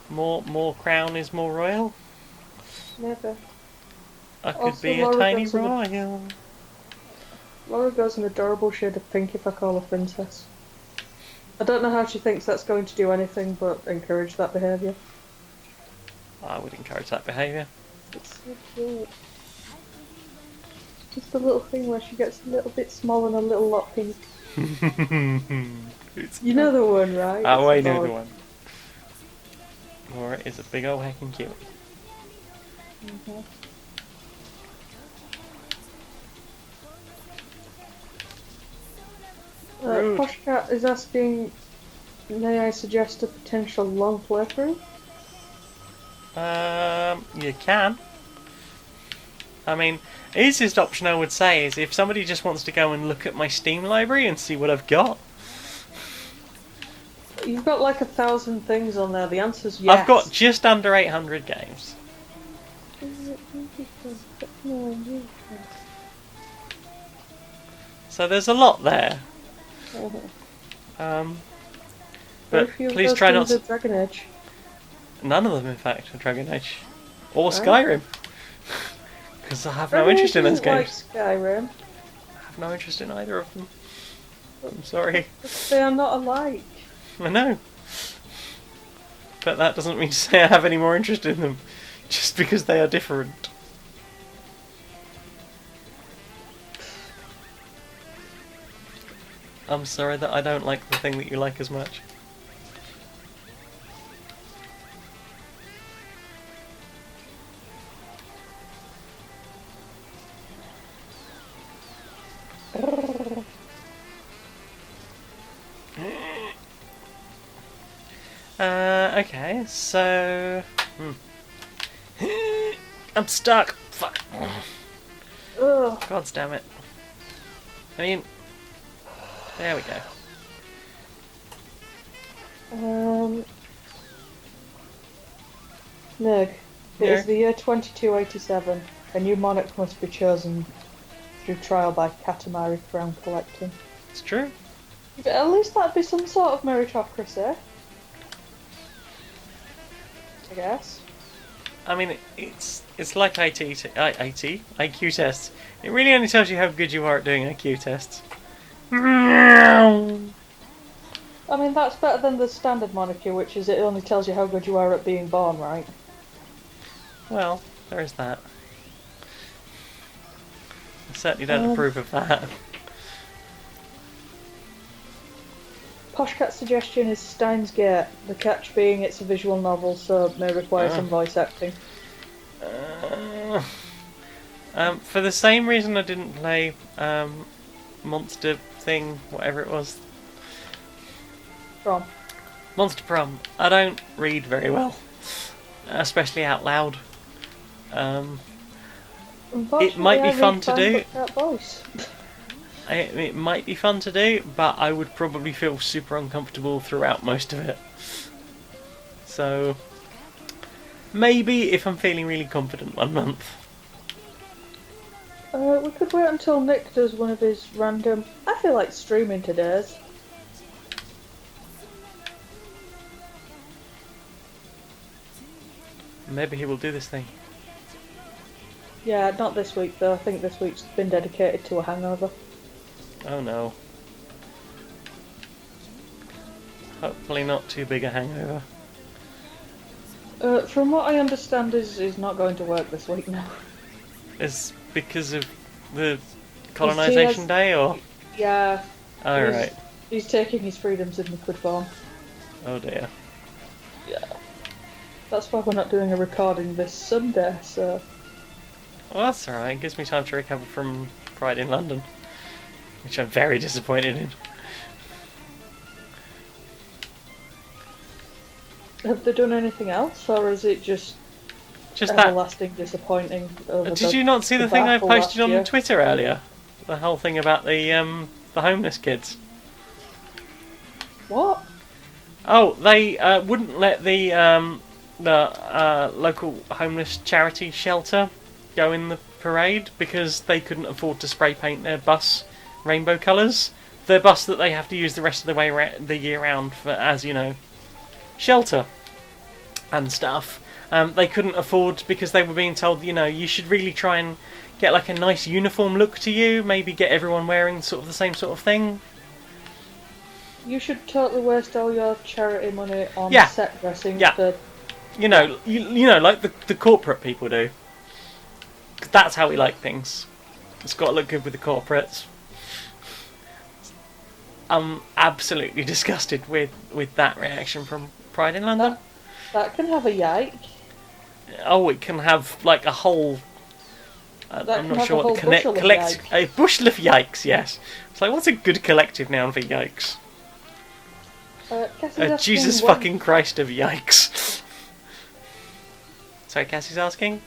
More crown is more royal. Never. I could Also, be a Laura tiny goes in royal. Laura goes an adorable shade of pink if I call her princess. I don't know how she thinks that's going to do anything but encourage that behaviour. I would encourage that behaviour. It's so cute. Just a little thing where she gets a little bit small and a little lot pink. You know the one, right? Oh, I know the one. Laura is a big old heckin' cutie. Poshcat is asking, may I suggest a potential long playthrough? You can. I mean, easiest option I would say is if somebody just wants to go and look at my Steam library and see what I've got. You've got like 1,000 things on there. The answer's yes. I've got just under 800 games. So there's a lot there. But please try not to... Dragon Age. None of them, in fact, are Dragon Age. Or Skyrim. Because I have no interest in those games. Like Skyrim. I have no interest in either of them. I'm sorry. They are not alike. I know. But that doesn't mean to say I have any more interest in them. Just because they are different. I'm sorry that I don't like the thing that you like as much. Okay, so... I'm stuck! Fuck! Ugh. God damn it. I mean... There we go. Neg, it is the year 2287. A new monarch must be chosen do trial by Katamari crown collecting. It's true. But at least that'd be some sort of meritocracy. I guess. I mean, it's like IQ tests. It really only tells you how good you are at doing IQ tests. I mean, that's better than the standard monarchy, which is it only tells you how good you are at being born, right? Well, there is that. I certainly don't approve of that. Poshcat's suggestion is Steins Gate, the catch being it's a visual novel, so it may require some voice acting. For the same reason I didn't play Monster Thing, whatever it was. Prom. Monster Prom. I don't read very well, especially out loud. It might be fun to do. It might be fun to do, but I would probably feel super uncomfortable throughout most of it. So, maybe if I'm feeling really confident one month. We could wait until Nick does one of his random... I feel like streaming today's. Maybe he will do this thing. Yeah, not this week though. I think this week's been dedicated to a hangover. Oh no. Hopefully not too big a hangover. From what I understand is not going to work this week now. Is because of the colonisation day, or? Yeah. Oh, right. He's taking his freedoms in liquid form. Oh dear. Yeah. That's why we're not doing a recording this Sunday, so... Well, that's alright. It gives me time to recover from Pride in London. Which I'm very disappointed in. Have they done anything else, or is it just that. everlasting disappointing? Did you not see the thing I posted on Twitter earlier? The whole thing about the homeless kids. What? Oh, they wouldn't let the local homeless charity shelter go in the parade because they couldn't afford to spray paint their bus rainbow colours. Their bus that they have to use the rest of the way the year round for, as you know, shelter and stuff. They couldn't afford because they were being told, you know, you should really try and get like a nice uniform look to you. Maybe get everyone wearing sort of the same sort of thing. You should totally waste all your charity money on set dressing. Yeah. You know, like the corporate people do. 'Cause that's how we like things. It's got to look good with the corporates. I'm absolutely disgusted with that reaction from Pride in London. That can have a yike. Oh, it can have like a whole... I'm not sure what the collective... A bushel of yikes, yes. It's like, what's a good collective noun for yikes? Jesus fucking Christ of yikes. Sorry, Cassie's asking?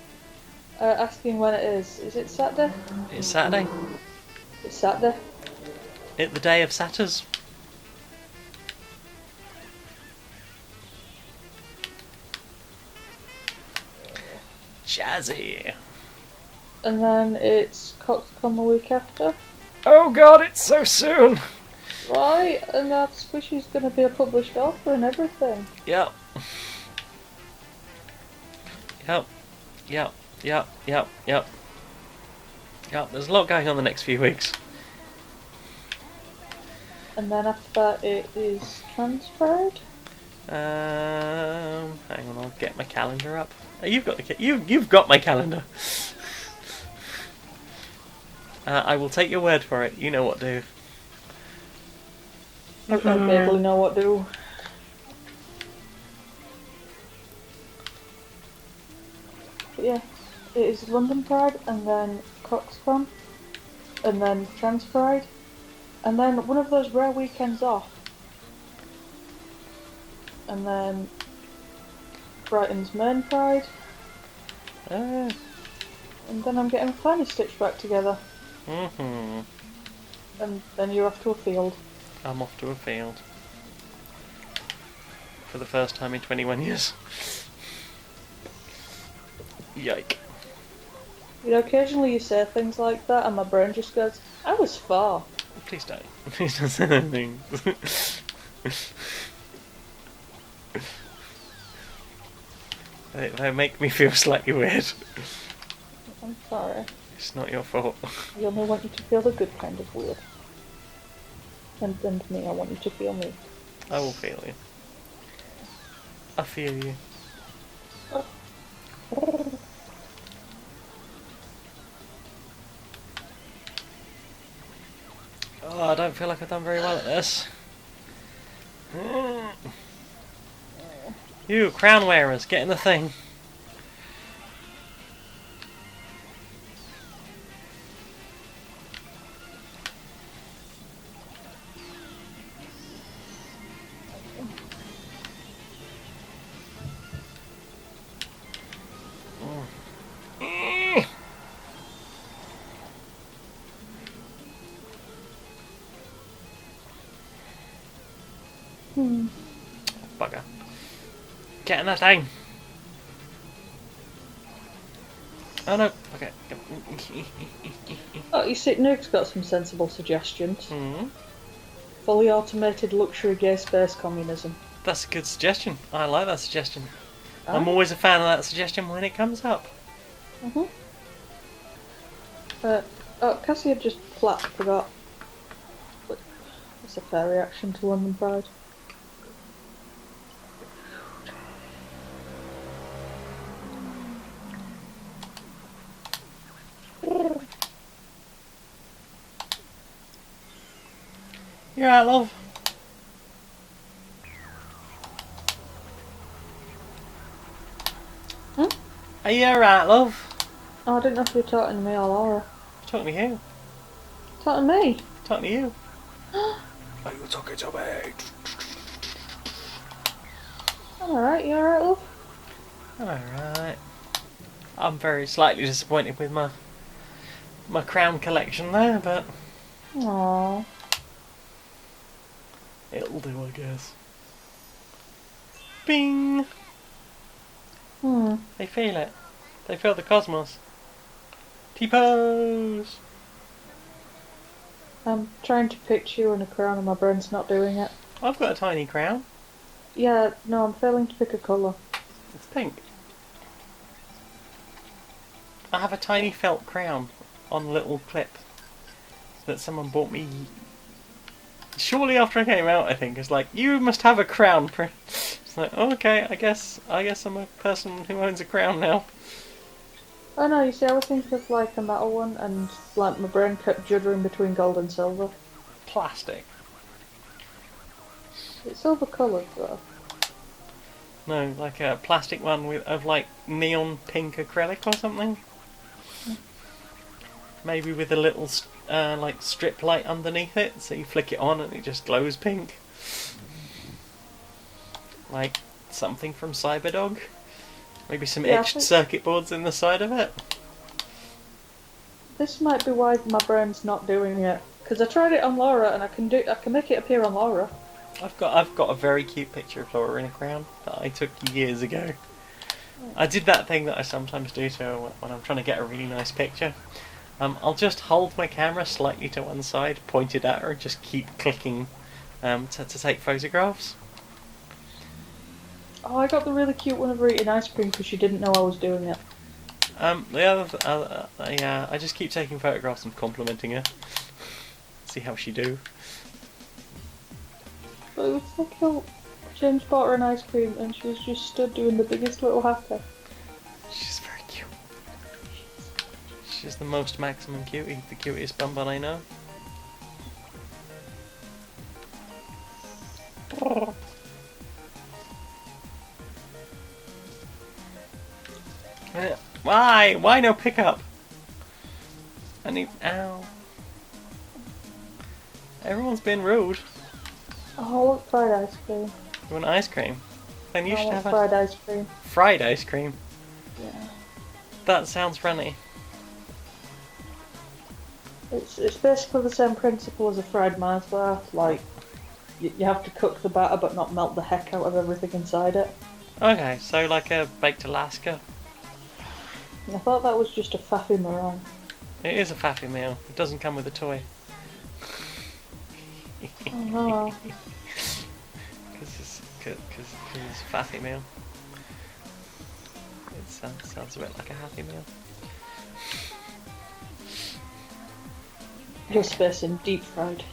Asking when it is. Is it Saturday? It's Saturday. It's Saturday. It's the day of Satyrs. Jazzy. And then it's Coxcon the week after. Oh god, it's so soon! Right, and that's Squishy's going to be a published author and everything. Yep. Yep. Yep. Yep. Yep. Yep. Yep. There's a lot going on the next few weeks. And then after that it is transferred. Hang on, I'll get my calendar up. Oh, you've got you've got my calendar. I will take your word for it. You know what to do. I barely know what to do. But yeah, it is London Pride, and then Coxcon, and then Trans Pride, and then one of those rare weekends off, and then Brighton's Main Pride, and then I'm getting Fanny Stitch back together. Mm-hmm. And then you're off to a field. I'm off to a field. For the first time in 21 years. Yike. You know, occasionally you say things like that, and my brain just goes, "I was far." Please don't. Please don't say anything. They make me feel slightly weird. I'm sorry. It's not your fault. I only want you to feel the good kind of weird. And me, I want you to feel me. I will feel you. I feel you. Oh, I don't feel like I've done very well at this. You, crown wearers, get in the thing. Bugger. Get in that thing. Oh no. Okay. Oh, you see, Nuke's got some sensible suggestions. Hmm. Fully automated luxury gay space communism. That's a good suggestion. I like that suggestion. Ah. I'm always a fan of that suggestion when it comes up. Oh, Cassie had just flat forgot. But that's a fair reaction to London Pride. You alright, love? Huh? Are you alright, love? Oh, I didn't know if you were talking to me or Laura. Talking to you. Talking to me? Talking to you. Are you talking to me? I'm alright, you alright, love? Alright. I'm very slightly disappointed with my crown collection there, but Aww. it'll do, I guess. Bing! They feel it. They feel the cosmos. T-pose! I'm trying to picture you in a crown and my brain's not doing it. I've got a tiny crown. Yeah, no, I'm failing to pick a colour. It's pink. I have a tiny felt crown on a little clip that someone bought me shortly after I came out, I think. It's like, you must have a crown. It's like, oh, okay, I guess I'm a person who owns a crown now. Oh no, you see, I was thinking of like a metal one, and like my brain kept juddering between gold and silver. Plastic. It's silver coloured though. No, like a plastic one of like neon pink acrylic or something. Maybe with a little like strip light underneath it, so you flick it on and it just glows pink. Like something from Cyberdog. Maybe some Yeah, etched circuit boards in the side of it. This might be why my brain's not doing it. Because I tried it on Laura, and I can make it appear on Laura. I've got a very cute picture of Laura in a crown that I took years ago. I did that thing that I sometimes do to her when I'm trying to get a really nice picture. I'll just hold my camera slightly to one side, pointed at her, and just keep clicking to take photographs. Oh, I got the really cute one of her eating ice cream because she didn't know I was doing it. I just keep taking photographs and complimenting her. See how she do. But it was so cute. James bought her an ice cream and she was just stood doing the biggest little happy. She's very cute. She's the most maximum cutie, the cutest bonbon I know. Why? Why no pickup? I need. Ow. Everyone's been rude. Oh, I want fried ice cream. You want ice cream? Then you I should want have fried ice cream. fried ice cream. Yeah. That sounds runny. It's basically the same principle as a fried Mars bar. Like, you have to cook the batter but not melt the heck out of everything inside it. Okay, so like a baked Alaska. I thought that was just a faffy meringue. It is a faffy meal. It doesn't come with a toy. Oh no. Because it's a faffy meal. It sounds a bit like a happy meal. Your space in deep fried.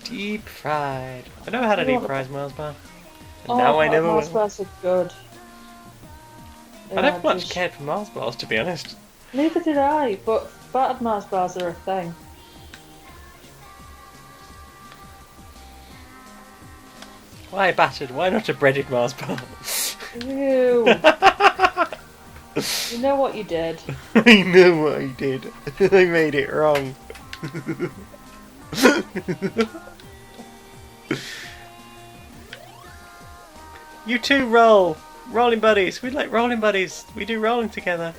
Deep fried. I never had a You deep want- fried Mars bar. And Oh, now I never Mars will. bars are good. I never much just- cared for Mars bars, to be honest. Neither did I, but battered Mars bars are a thing. Why battered? Why not a breaded Mars bar? Ew. You know what you did. I know what I did. I made it wrong. You two roll! Rolling buddies! We like rolling buddies! We do rolling together.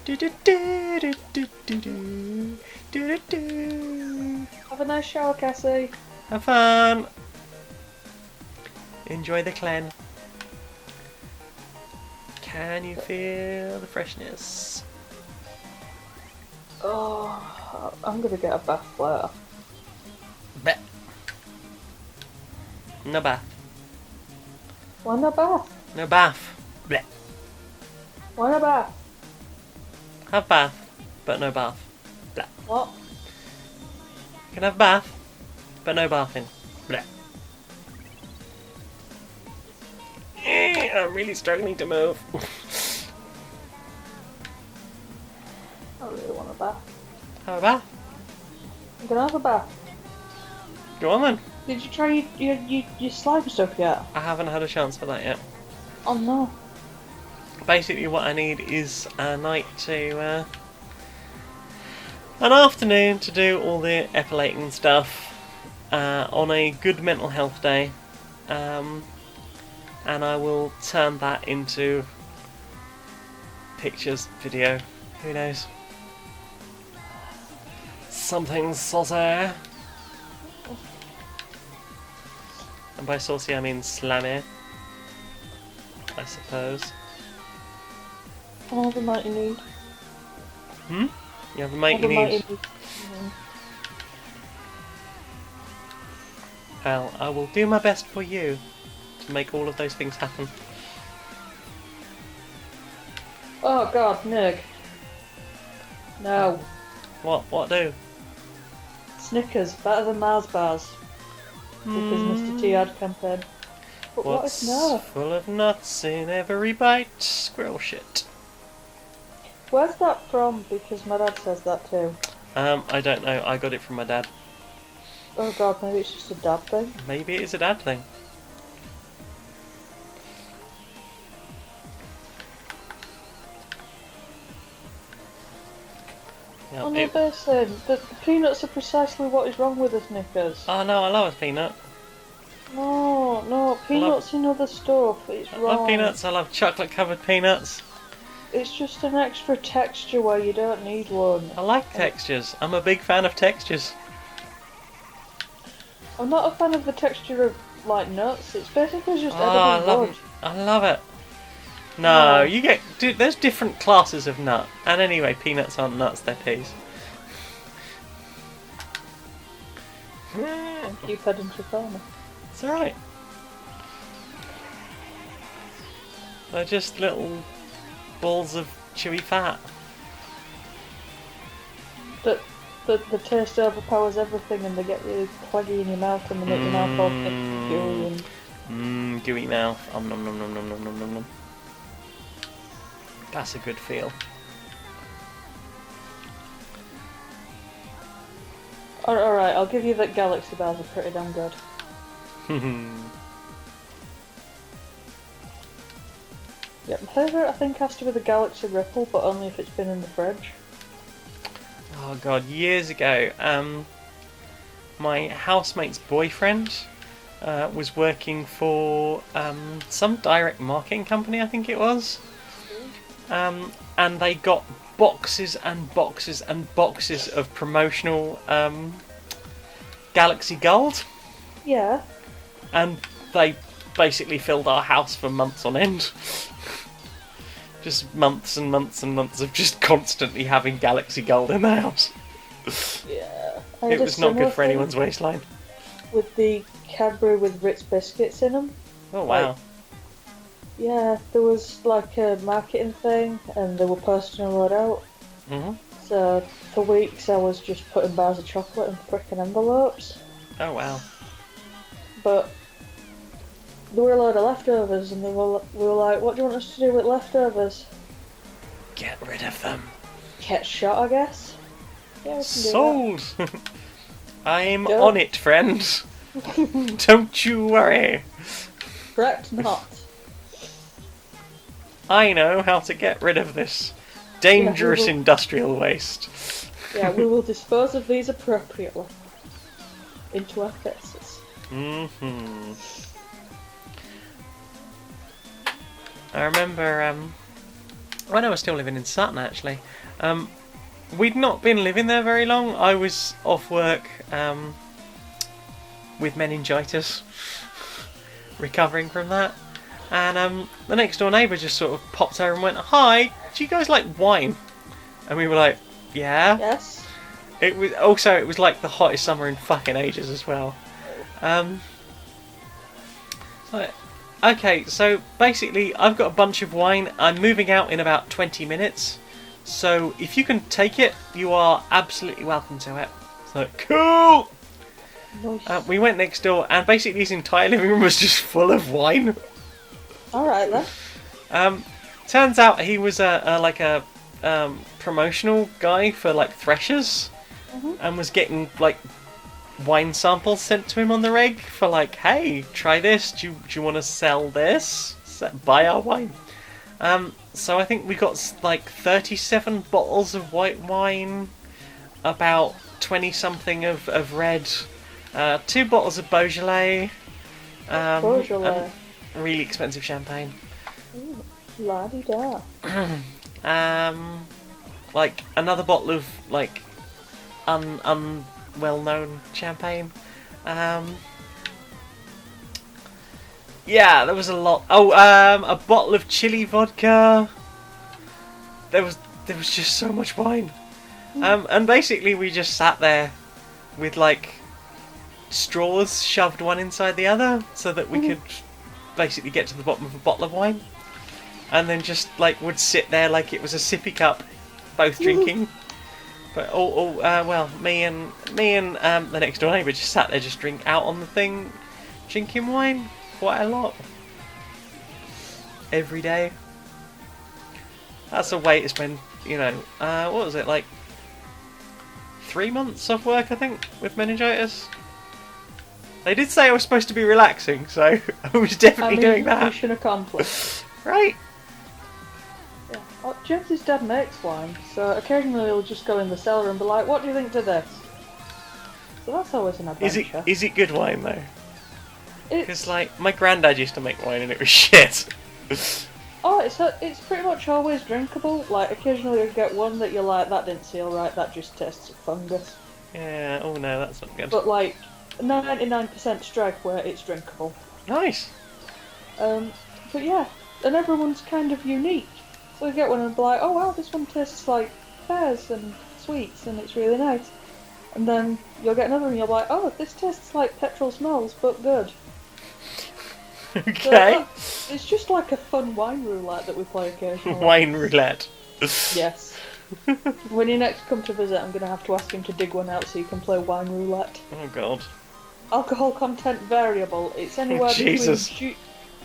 Do-do-do-do-do-do-do-do-do. Have a nice shower, Cassie. Have fun! Enjoy the clan. Can you feel the freshness? Oh, I'm gonna get a bath later. Bet. No bath. Why not bath? No bath. Blech. Why not bath? Have bath, but no bath. Blech. What? You can have bath, but no bathing. Blech. I'm really struggling to move. I really want a bath. Have a bath. I'm gonna have a bath. Go on then. Did you try your slime stuff yet? I haven't had a chance for that yet. Oh no. Basically what I need is a night to, an afternoon to do all the epilating stuff on a good mental health day, and I will turn that into pictures, video, who knows. Something saucy. And by saucy I mean slammy, I suppose. All the might you need. Hmm? You have a All mate the you might need. you need. Well, I will do my best for you to make all of those things happen. Oh god, Nig. No. What do? Snickers, better than Mars bars. Because Mr. T had campaign. But what What's if no? full of nuts in every bite? Squirrel shit. Where's that from? Because my dad says that too. I don't know. I got it from my dad. Oh god, maybe it's just a dad thing. Maybe it is a dad thing. Yeah, Oh no, they're saying that the peanuts are precisely what is wrong with the Snickers. oh no, I love a peanut. No, peanuts and other stuff. It's I wrong. love peanuts. I love chocolate covered peanuts. It's just an extra texture where you don't need one. I like textures. I'm a big fan of textures. I'm not a fan of the texture of like nuts. It's basically just Oh, I edible love wood. it. I love it. No, No. you get. Dude, there's different classes of nut. And anyway, peanuts aren't nuts, they're peas. Keep heading to farmer. It's alright. They're just little balls of chewy fat. The taste overpowers everything and they get really claggy in your mouth and they make your mouth all thick and gooey and... Mmm, gooey mouth. Nom nom nom nom nom nom nom nom nom. That's a good feel. Alright, I'll give you that galaxy bars are pretty damn good. Yeah, my favourite I think has to be the Galaxy Ripple, but only if it's been in the fridge. Oh god, years ago, my housemate's boyfriend was working for some direct marketing company, I think it was. And they got boxes and boxes and boxes of promotional Galaxy Gold. Yeah. And they basically filled our house for months on end. Just months and months and months of just constantly having Galaxy Gold in the house. Yeah. It was not good for anyone's waistline. With the Cadbury with Ritz biscuits in them. Oh wow. Yeah, there was like a marketing thing, and they were posting a lot out. Mhm. So for weeks I was just putting bars of chocolate in frickin' envelopes. Oh wow. But there were a load of leftovers, and we were like, what do you want us to do with leftovers? Get rid of them. Get shot, I guess. Yeah, we can Sold. I'm Don't- on it, friend. Don't you worry. Correct not. I know how to get rid of this dangerous will- industrial waste. Yeah, we will dispose of these appropriately. Into our faces. Mm-hmm. I remember when I was still living in Sutton, actually. We'd not been living there very long. I was off work with meningitis, recovering from that. And the next door neighbour just sort of popped over and went, "Hi, do you guys like wine?" And we were like, "Yeah." Yes. It was like the hottest summer in fucking ages as well. Okay, so basically I've got a bunch of wine. I'm moving out in about 20 minutes. So if you can take it, you are absolutely welcome to it. So cool! Nice. We went next door and basically his entire living room was just full of wine. Alright then. Turns out he was a promotional guy for like Threshers. And was getting like wine samples sent to him on the reg for like, hey, try this. Do you want to sell this? Buy our wine. So I think we got like 37 bottles of white wine, about 20 something of red, 2 bottles of Beaujolais, Beaujolais. and really expensive champagne. La-di-da. Like another bottle of like well-known champagne. Yeah, there was a lot. Oh, a bottle of chili vodka. There was just so much wine. And basically we just sat there with like straws shoved one inside the other so that we could basically get to the bottom of a bottle of wine. And then just like would sit there like it was a sippy cup, both drinking. But well, me and the next door neighbour just sat there, just drink out on the thing, drinking wine quite a lot every day. That's a way to spend, what was it, like 3 months off work, I think, with meningitis. They did say I was supposed to be relaxing, so I was definitely doing that. Mission accomplished. Right. Yeah. Well, James's dad makes wine, so occasionally he'll just go in the cellar and be like, what do you think to this? So that's always an adventure. Is it good wine though? It's, Because like my granddad used to make wine and it was shit. it's pretty much always drinkable. Like occasionally you'll get one that you're like, that didn't seal right, that just tastes of fungus. Yeah. Oh no, that's not good. But like 99% strike where it's drinkable. Nice. But yeah, and everyone's kind of unique. So you get one and be like, oh wow, this one tastes like pears and sweets and it's really nice. And then you'll get another and you're like, oh, this tastes like petrol smells, but good. Okay. So it's just like a fun wine roulette that we play occasionally. Wine roulette. Yes. When you next come to visit, I'm going to have to ask him to dig one out so you can play wine roulette. Oh god. Alcohol content variable. It's anywhere Jesus.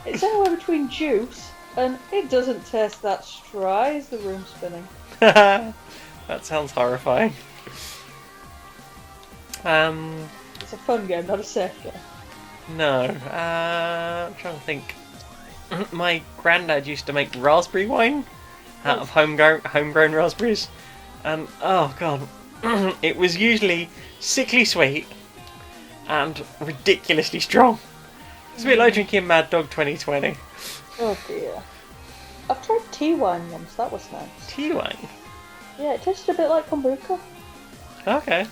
it's anywhere between juice and it doesn't taste that dry. Is the room spinning? That sounds horrifying. It's a fun game, not a safe game. No. I'm trying to think. My granddad used to make raspberry wine out of homegrown raspberries, and oh god, it was usually sickly sweet and ridiculously strong. It's a bit like drinking Mad Dog 2020. Oh dear. I've tried tea wine once. That was nice. Tea wine. Yeah, it tasted a bit like kombucha. Okay.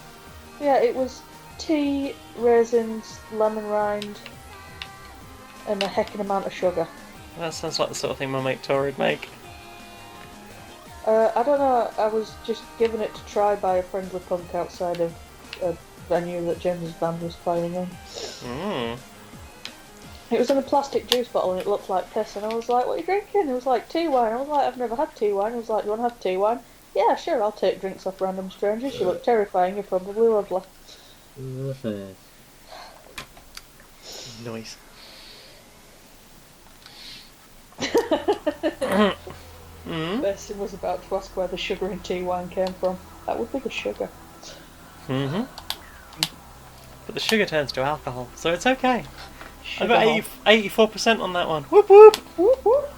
Yeah, it was tea, raisins, lemon rind, and a heckin' amount of sugar. That sounds like the sort of thing my mate Tor would make. I don't know, I was just given it to try by a friendly punk outside of a venue that James's band was playing in. Mm. It was in a plastic juice bottle and it looked like piss, and I was like, what are you drinking? It was like tea wine. I was like, I've never had tea wine. I was like, do you want to have tea wine? Yeah, sure, I'll take drinks off random strangers. You look terrifying, you're probably lovely. Nice. Bessie was about to ask where the sugar in tea wine came from. That would be the sugar. Mm-hmm. But the sugar turns to alcohol, so it's okay. I Sugar got hole. 84% on that one. Whoop whoop! Whoop, whoop.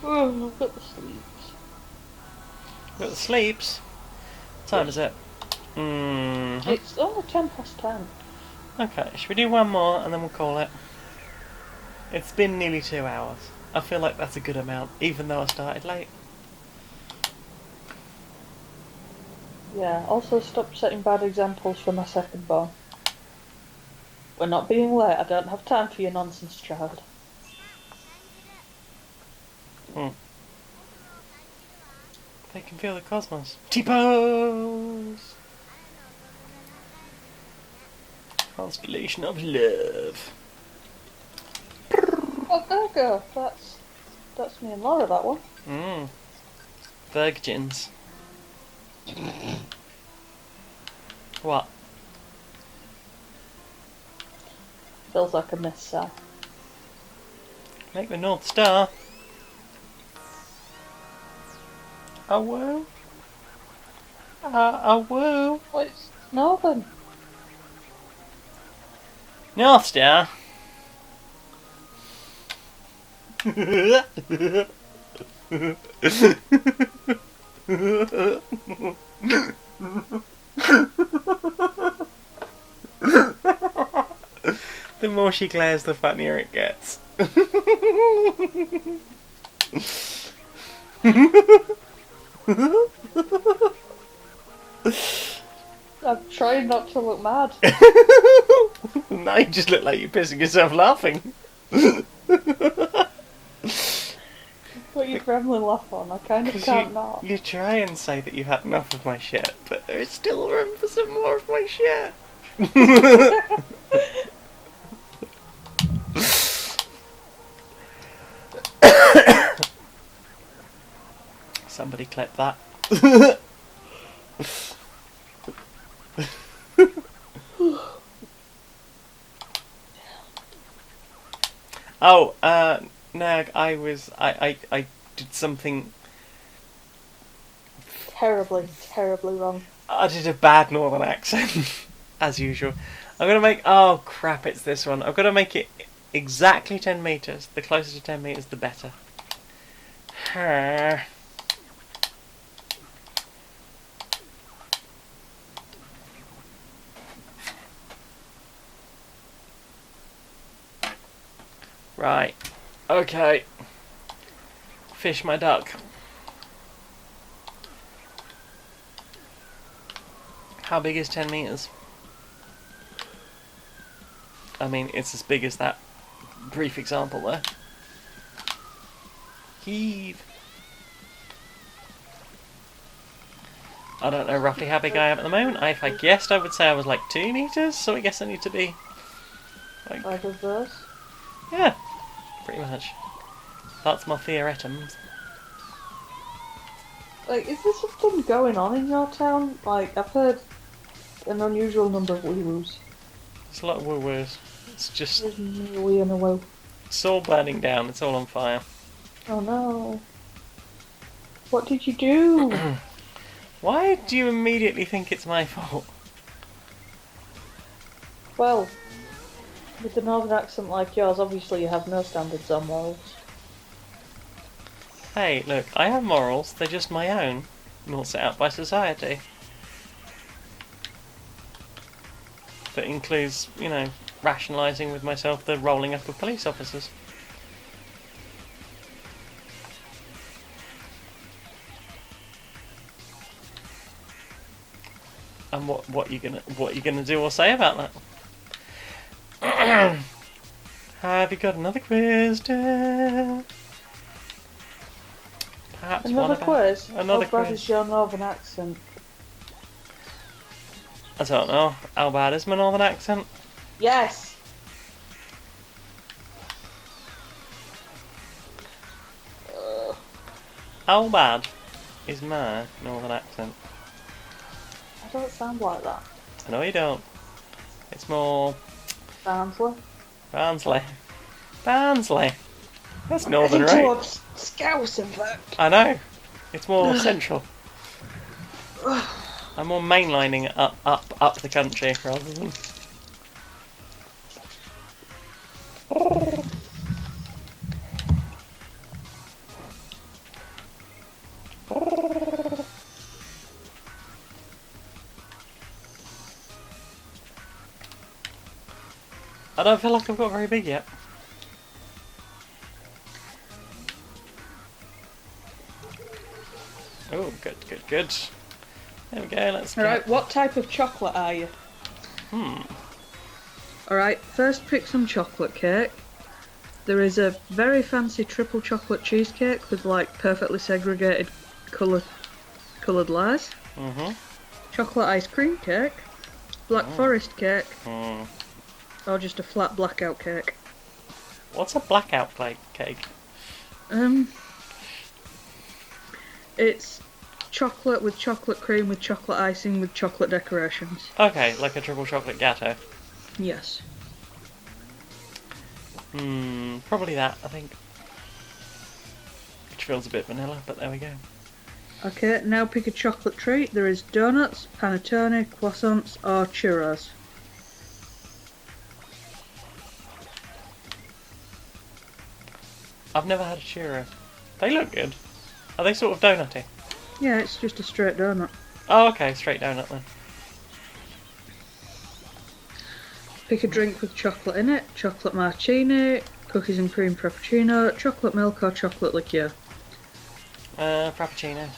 Oh, I've got the sleeps. Got the sleeps. What time is it? It's only 10:10. Okay, should we do one more and then we'll call it? It's been nearly 2 hours. I feel like that's a good amount, even though I started late. Yeah, also stop setting bad examples for my second born. We're not being late, I don't have time for your nonsense, child. They can feel the cosmos. T-pose! Constellation of love. Oh, there you go. That's me and Laura, that one. Virgins. What? Feels like a miss, Sam. Make the North Star. Oh, woo. Oh, woo. Oh, it's Northern. North Star. The more she glares, the funnier it gets. I'm trying not to look mad. Now you just look like you're pissing yourself laughing. Put your gremlin laugh on, I kind of can't not. You try and say that you've had enough of my shit, but there's still room for some more of my shit. Somebody clip that. Oh, Nag, I did something. Terribly, terribly wrong. I did a bad northern accent, as usual. I'm gonna make. Oh crap! It's this one. I've got to make it exactly 10 meters. The closer to 10 meters, the better. Right. Okay. Fish my duck. How big is 10 meters? I mean, it's as big as that brief example there. Heave. I don't know roughly how big I am at the moment. If I guessed, I would say I was like 2 meters, so I guess I need to be like... 5 of those. Yeah, pretty much. That's my theoretums. Like, is there something going on in your town? Like, I've heard an unusual number of wee-woos. It's a lot of woo-woos. It's just... There's a wee and a woo. It's all burning down. It's all on fire. Oh no. What did you do? Why do you immediately think it's my fault? Well, with a northern accent like yours, obviously you have no standards or morals. Hey, look, I have morals. They're just my own. Not set out by society. That includes, you know, rationalising with myself the rolling up of police officers. And what you gonna do or say about that? Have you got another quiz, dear? Perhaps one Another about... quiz? Another How bad quiz. is your northern accent? I don't know. How bad is my northern accent? Yes! How bad is my northern accent? I don't sound like that. I know you don't. It's more Barnsley. Barnsley. Barnsley. That's northern, Heading right? towards Scouse, in fact. I know. It's more central. I'm more mainlining it up the country rather than. I don't feel like I've got very big yet. Oh, good, good, good. There we go, let's go. Alright, what type of chocolate are you? Alright, first pick some chocolate cake. There is a very fancy triple chocolate cheesecake with like perfectly segregated coloured layers. Chocolate ice cream cake. Black forest cake. Or just a flat blackout cake. What's a blackout cake? It's chocolate with chocolate cream with chocolate icing with chocolate decorations. Okay, like a triple chocolate gatto. Yes. Probably that, I think. Which feels a bit vanilla, but there we go. Okay, now pick a chocolate treat. There is donuts, panettone, croissants, or churros. I've never had a churro. They look good. Are they sort of donutty? Yeah, it's just a straight donut. Oh, okay, straight donut then. Pick a drink with chocolate in it. Chocolate martini, cookies and cream frappuccino, chocolate milk or chocolate liqueur. Frappuccino.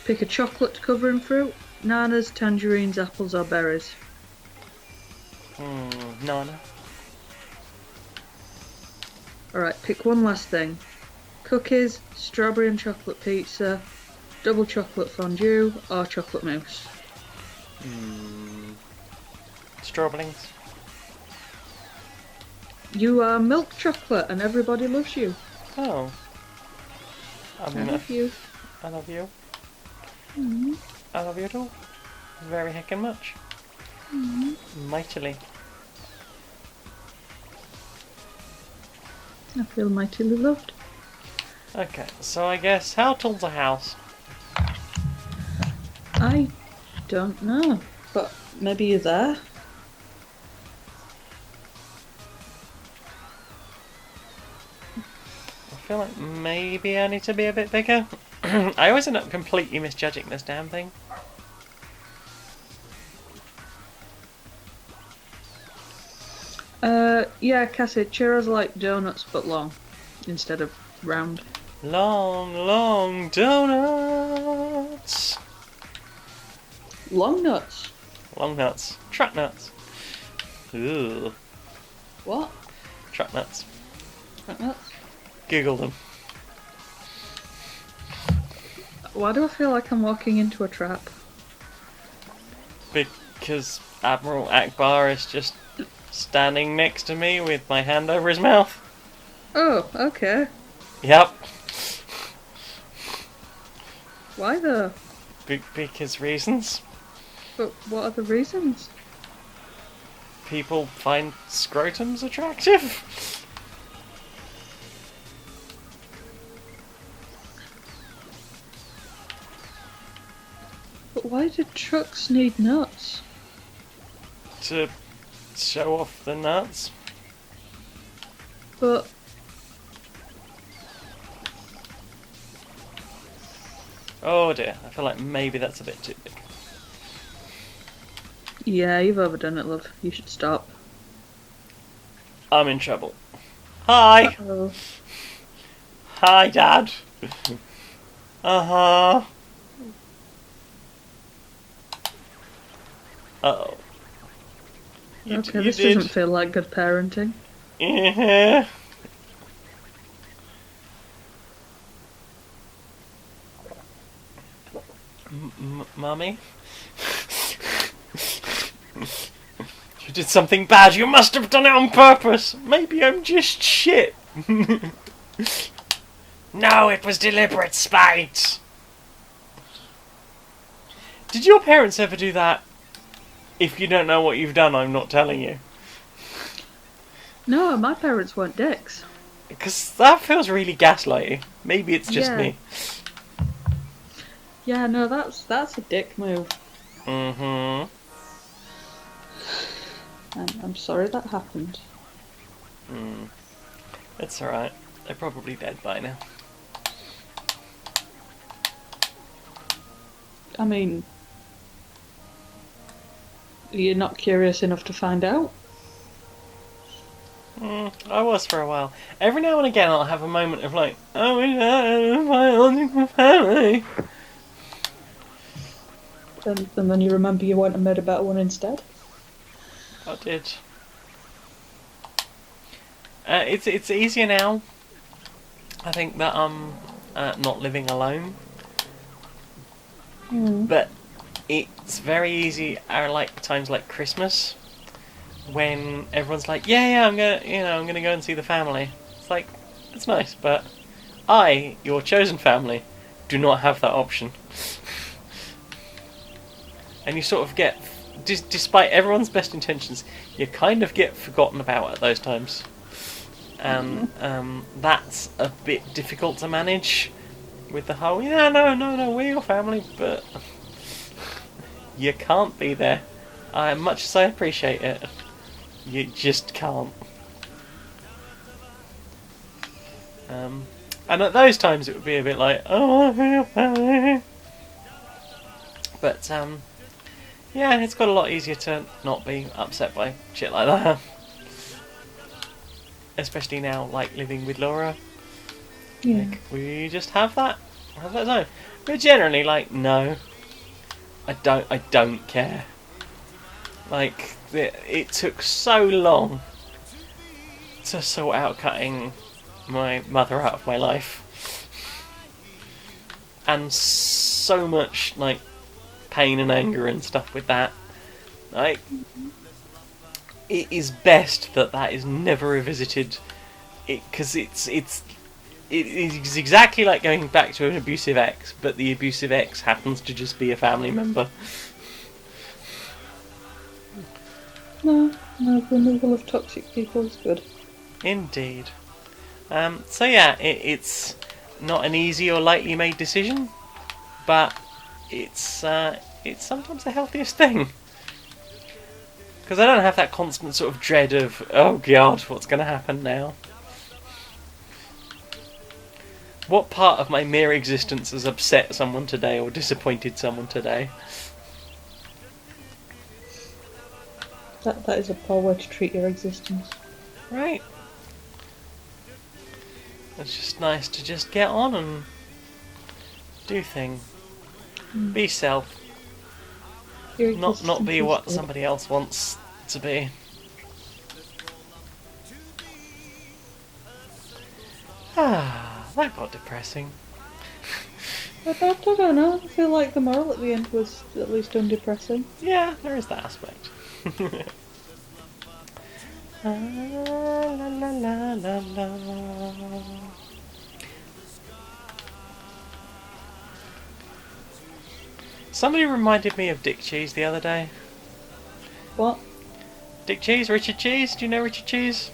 Pick a chocolate covering fruit. Bananas, tangerines, apples or berries. Nana. Alright, pick one last thing. Cookies, strawberry and chocolate pizza, double chocolate fondue or chocolate mousse. Strawberries. You are milk chocolate and everybody loves you. Oh. I love you. I love you. I love you too. Very heckin' much. Mightily. I feel mightily loved. Okay, so I guess how tall's a house? I don't know, but maybe you're there. I feel like maybe I need to be a bit bigger. I always end up completely misjudging this damn thing. Yeah, Cassie, churros are like donuts but long instead of round. Long, long donuts. Long nuts? Long nuts. Truck nuts. Ooh. What? Truck nuts. Nuts? Google them. Why do I feel like I'm walking into a trap? Because Admiral Akbar is just standing next to me with my hand over his mouth. Oh, okay. Yep. Why though? Because reasons. But what are the reasons? People find scrotums attractive. But why do trucks need nuts? To show off the nuts. But Oh dear, I feel like maybe that's a bit too big. yeah, you've overdone it, love. You should stop. I'm in trouble. Hi! Oh, Hi, Dad! Uh-huh. Uh-oh. Okay, you this did. doesn't feel like good parenting. Yeah. Mummy? You did something bad. You must have done it on purpose. Maybe I'm just shit. No, it was deliberate spite. Did your parents ever do that? If you don't know what you've done, I'm not telling you. No, my parents weren't dicks. Because that feels really gaslighty. Maybe it's just Yeah. me. Yeah, no, that's a dick move. Mm-hmm. I'm sorry that happened. It's alright. They're probably dead by now. I mean, you're not curious enough to find out? I was for a while. Every now and again I'll have a moment of like, oh, it's my biological family. And then you remember you went and made a better one instead? I did. It's easier now. I think that I'm not living alone. But it's very easy at like times like Christmas, when everyone's like, yeah, I'm gonna go and see the family. It's like, it's nice, but I, your chosen family, do not have that option. And you sort of get, despite everyone's best intentions, you kind of get forgotten about at those times. And that's a bit difficult to manage with the whole, no, we're your family, but you can't be there. Much as I appreciate it, you just can't. And at those times it would be a bit like, oh, we're your family. But, yeah, it's got a lot easier to not be upset by shit like that. Especially now, like, living with Laura. Yeah. Like, we just have that zone. But generally, like, no. I don't care. Like, it took so long to sort out cutting my mother out of my life. And so much, like, pain and anger and stuff with that. Like, it is best that is never revisited, because it is exactly like going back to an abusive ex, but the abusive ex happens to just be a family member. No, removal of toxic people is good. Indeed. So yeah, it's not an easy or lightly made decision, but it's sometimes the healthiest thing. Because I don't have that constant sort of dread of, oh god, what's going to happen now? What part of my mere existence has upset someone today or disappointed someone today? That is a poor way to treat your existence. Right. It's just nice to just get on and do things. Be self. Your Not existence be is what good. somebody else wants to be. That got depressing. I don't know. I feel like the moral at the end was at least undepressing. Yeah, there is that aspect. La, la, la, la, la. Somebody reminded me of Dick Cheese the other day. What? Dick Cheese? Richard Cheese? Do you know Richard Cheese?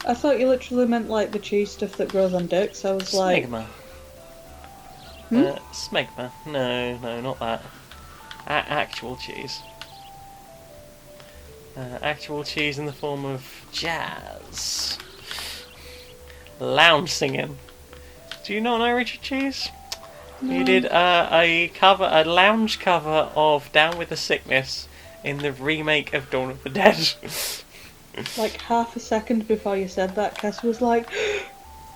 I thought you literally meant like the cheese stuff that grows on dicks. I was like, Smegma. Hmm? Smegma. No, not that. Actual cheese. Actual cheese in the form of jazz. Lounge singing. Do you not know Richard Cheese? No. He did a lounge cover of Down with the Sickness in the remake of Dawn of the Dead. like half a second before you said that, Cass was like,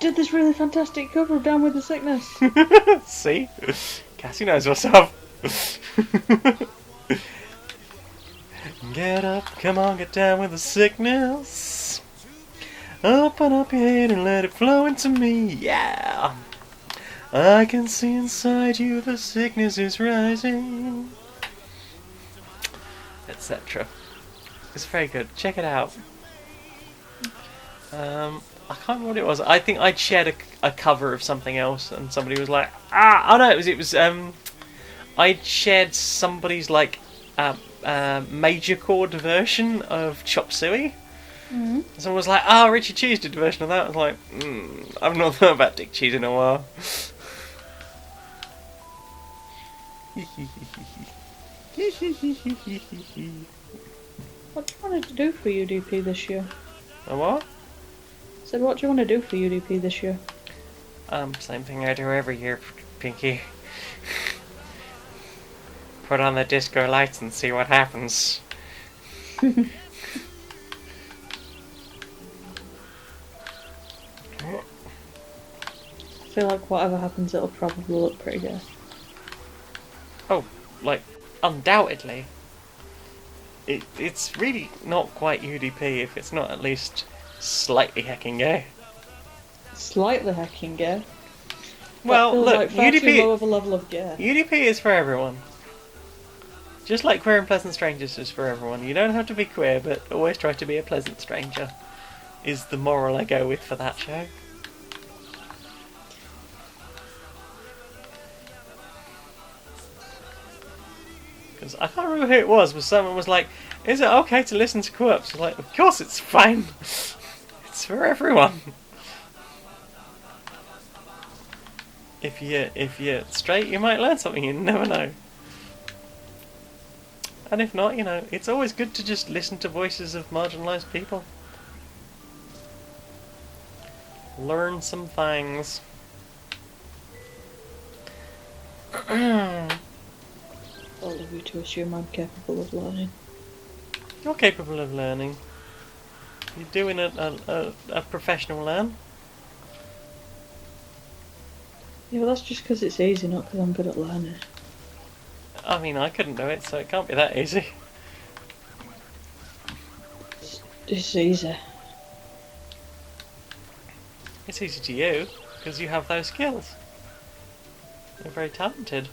did this really fantastic cover of Down with the Sickness. See? Cassie knows what's up. Get up, come on, get down with the sickness. Open up your head and let it flow into me, yeah. I can see inside you the sickness is rising. Etc. It's very good. Check it out. I can't remember what it was. I think I'd shared a cover of something else, and somebody was like, oh no, it was I'd shared somebody's like major chord version of Chop Suey. Mm-hmm. Someone was like, Richie Cheese did a version of that. I was like, I've not thought about Dick Cheese in a while. What do you want to do for UDP this year? A what? I said, what do you want to do for UDP this year? Same thing I do every year, Pinky. Put on the disco lights and see what happens. I feel like whatever happens, it'll probably look pretty good. Oh, like, undoubtedly. It's really not quite UDP if it's not at least slightly hecking gay. Slightly hecking gay. Well, that feels look, like far too UDP low of a level of gay. UDP is for everyone. Just like Queer and Pleasant Strangers is for everyone. You don't have to be queer, but always try to be a pleasant stranger. Is the moral I go with for that show. Because I can't remember who it was, but someone was like, is it okay to listen to Quirps? I was like, of course it's fine. It's for everyone. If you're straight, you might learn something, you never know. And if not, it's always good to just listen to voices of marginalised people. Learn some things. All of you to assume I'm capable of learning. You're capable of learning. You're doing a professional learn. Yeah, but that's just because it's easy, not because I'm good at learning. I mean, I couldn't do it, so it can't be that easy. It's easy. It's easy to you, because you have those skills. You're very talented.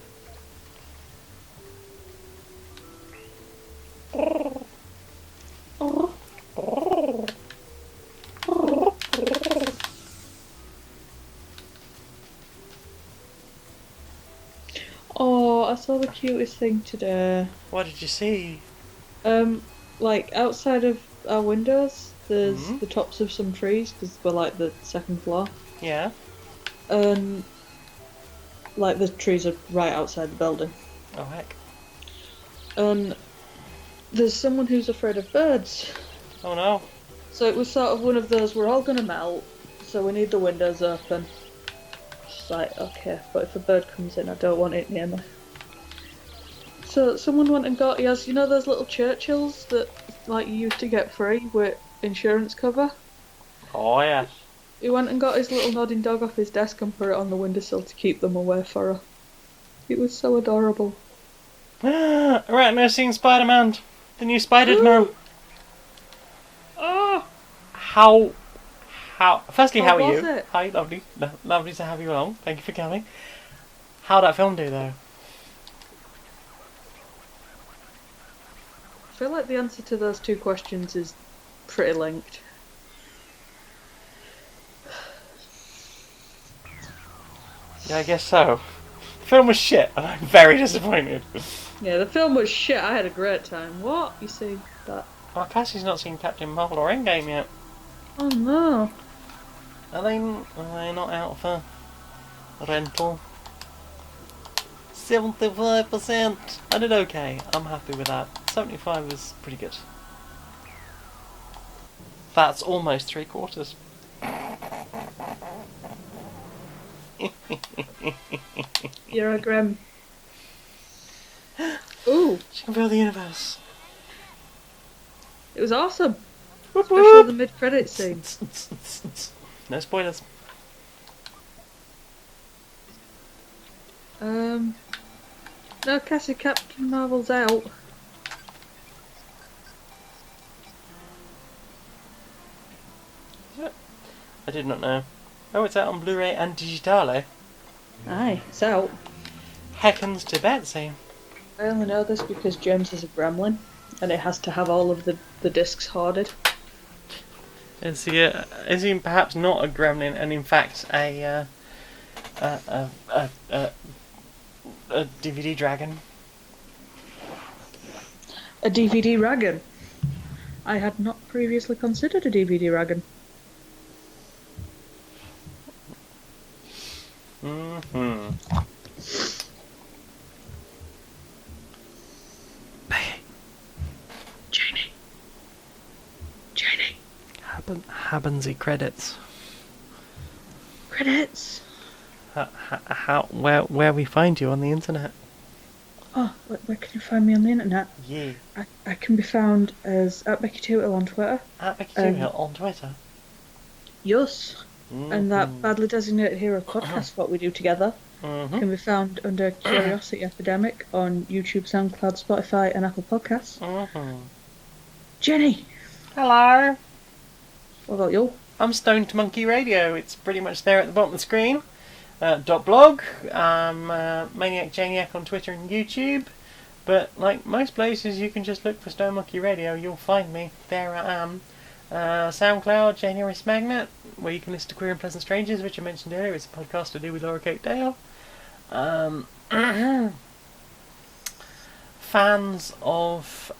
Oh, I saw the cutest thing today. What did you see? Like outside of our windows, there's Mhm. the tops of some trees because we're like the second floor, Yeah. and like the trees are right outside the building. Oh heck. And there's someone who's afraid of birds. Oh no. So it was sort of one of those, we're all gonna melt, so we need the windows open. Just like, okay, but if a bird comes in, I don't want it near me. So someone went and got, he has, you know those little Churchills that like you used to get free with insurance cover? Oh yeah. He went and got his little nodding dog off his desk and put it on the windowsill to keep them away for her. It was so adorable. Right, now seeing Spider-Man. The new Spider-Man. Oh! How... Firstly, how How are was you? it? Hi, lovely. Lovely to have you along. Thank you for coming. How'd that film do, though? I feel like the answer to those two questions is pretty linked. Yeah, I guess so. The film was shit, and I'm very disappointed. Yeah, the film was shit. I had a great time. What? You see that? Well, Cassie's not seen Captain Marvel or Endgame yet. Oh no. Are they not out for rental? 75%! I did okay. I'm happy with that. 75 was pretty good. That's almost 3/4. You're a grim. Ooh, She can feel the universe. it was awesome. Whoop, Especially whoop. the mid-credit scene. No spoilers. No, Cassie, Captain Marvel's out. I did not know. Oh, it's out on Blu-ray and Digitale. Aye, it's out. Heckens to Betsy. I only know this because James is a gremlin, and it has to have all of the discs hoarded. Is he perhaps not a gremlin, and in fact a DVD dragon? A DVD ragon. I had not previously considered a DVD ragon. Mm-hmm. Janie. Haben Sie credits? Credits. Where we find you on the internet? Oh, where can you find me on the internet? Yeah. I can be found as at Becky Tootle on Twitter. At Becky Tootle on Twitter. Yes. And that Badly Designated Hero podcast, what we do together, can be found under Curiosity Epidemic on YouTube, SoundCloud, Spotify, and Apple Podcasts. Jenny! Hello! What about you? I'm Stoned Monkey Radio. It's pretty much there at the bottom of the screen. .blog. I'm Maniac Janiac on Twitter and YouTube. But like most places, you can just look for Stone Monkey Radio. You'll find me. There I am. SoundCloud, January Magnet, where you can listen to Queer and Pleasant Strangers, which I mentioned earlier. It's a podcast to do with Laura Kate Dale. Fans of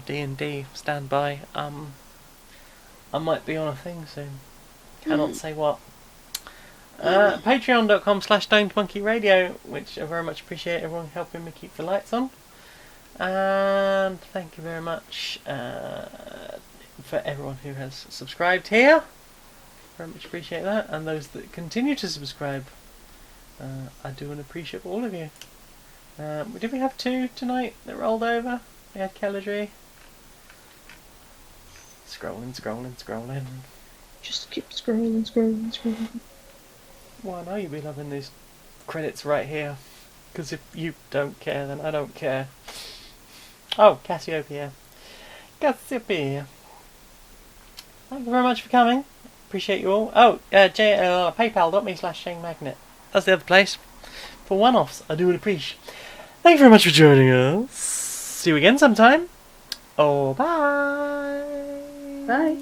D&D, stand by. I might be on a thing soon. Cannot say what. Patreon.com/StonedMonkeyRadio, which I very much appreciate everyone helping me keep the lights on. And thank you very much for everyone who has subscribed here. Very much appreciate that. And those that continue to subscribe. I do and appreciate all of you. Did we have 2 tonight that rolled over? We had Kelladry. Scrolling. Just keep scrolling. Well, I know you'll be loving these credits right here. Because if you don't care, then I don't care. Oh, Cassiopeia. Thank you very much for coming. Appreciate you all. Oh, paypal.me/ShaneMagnet. That's the other place. For one-offs, I do appreciate. Thank you very much for joining us. See you again sometime. Oh, bye. Bye.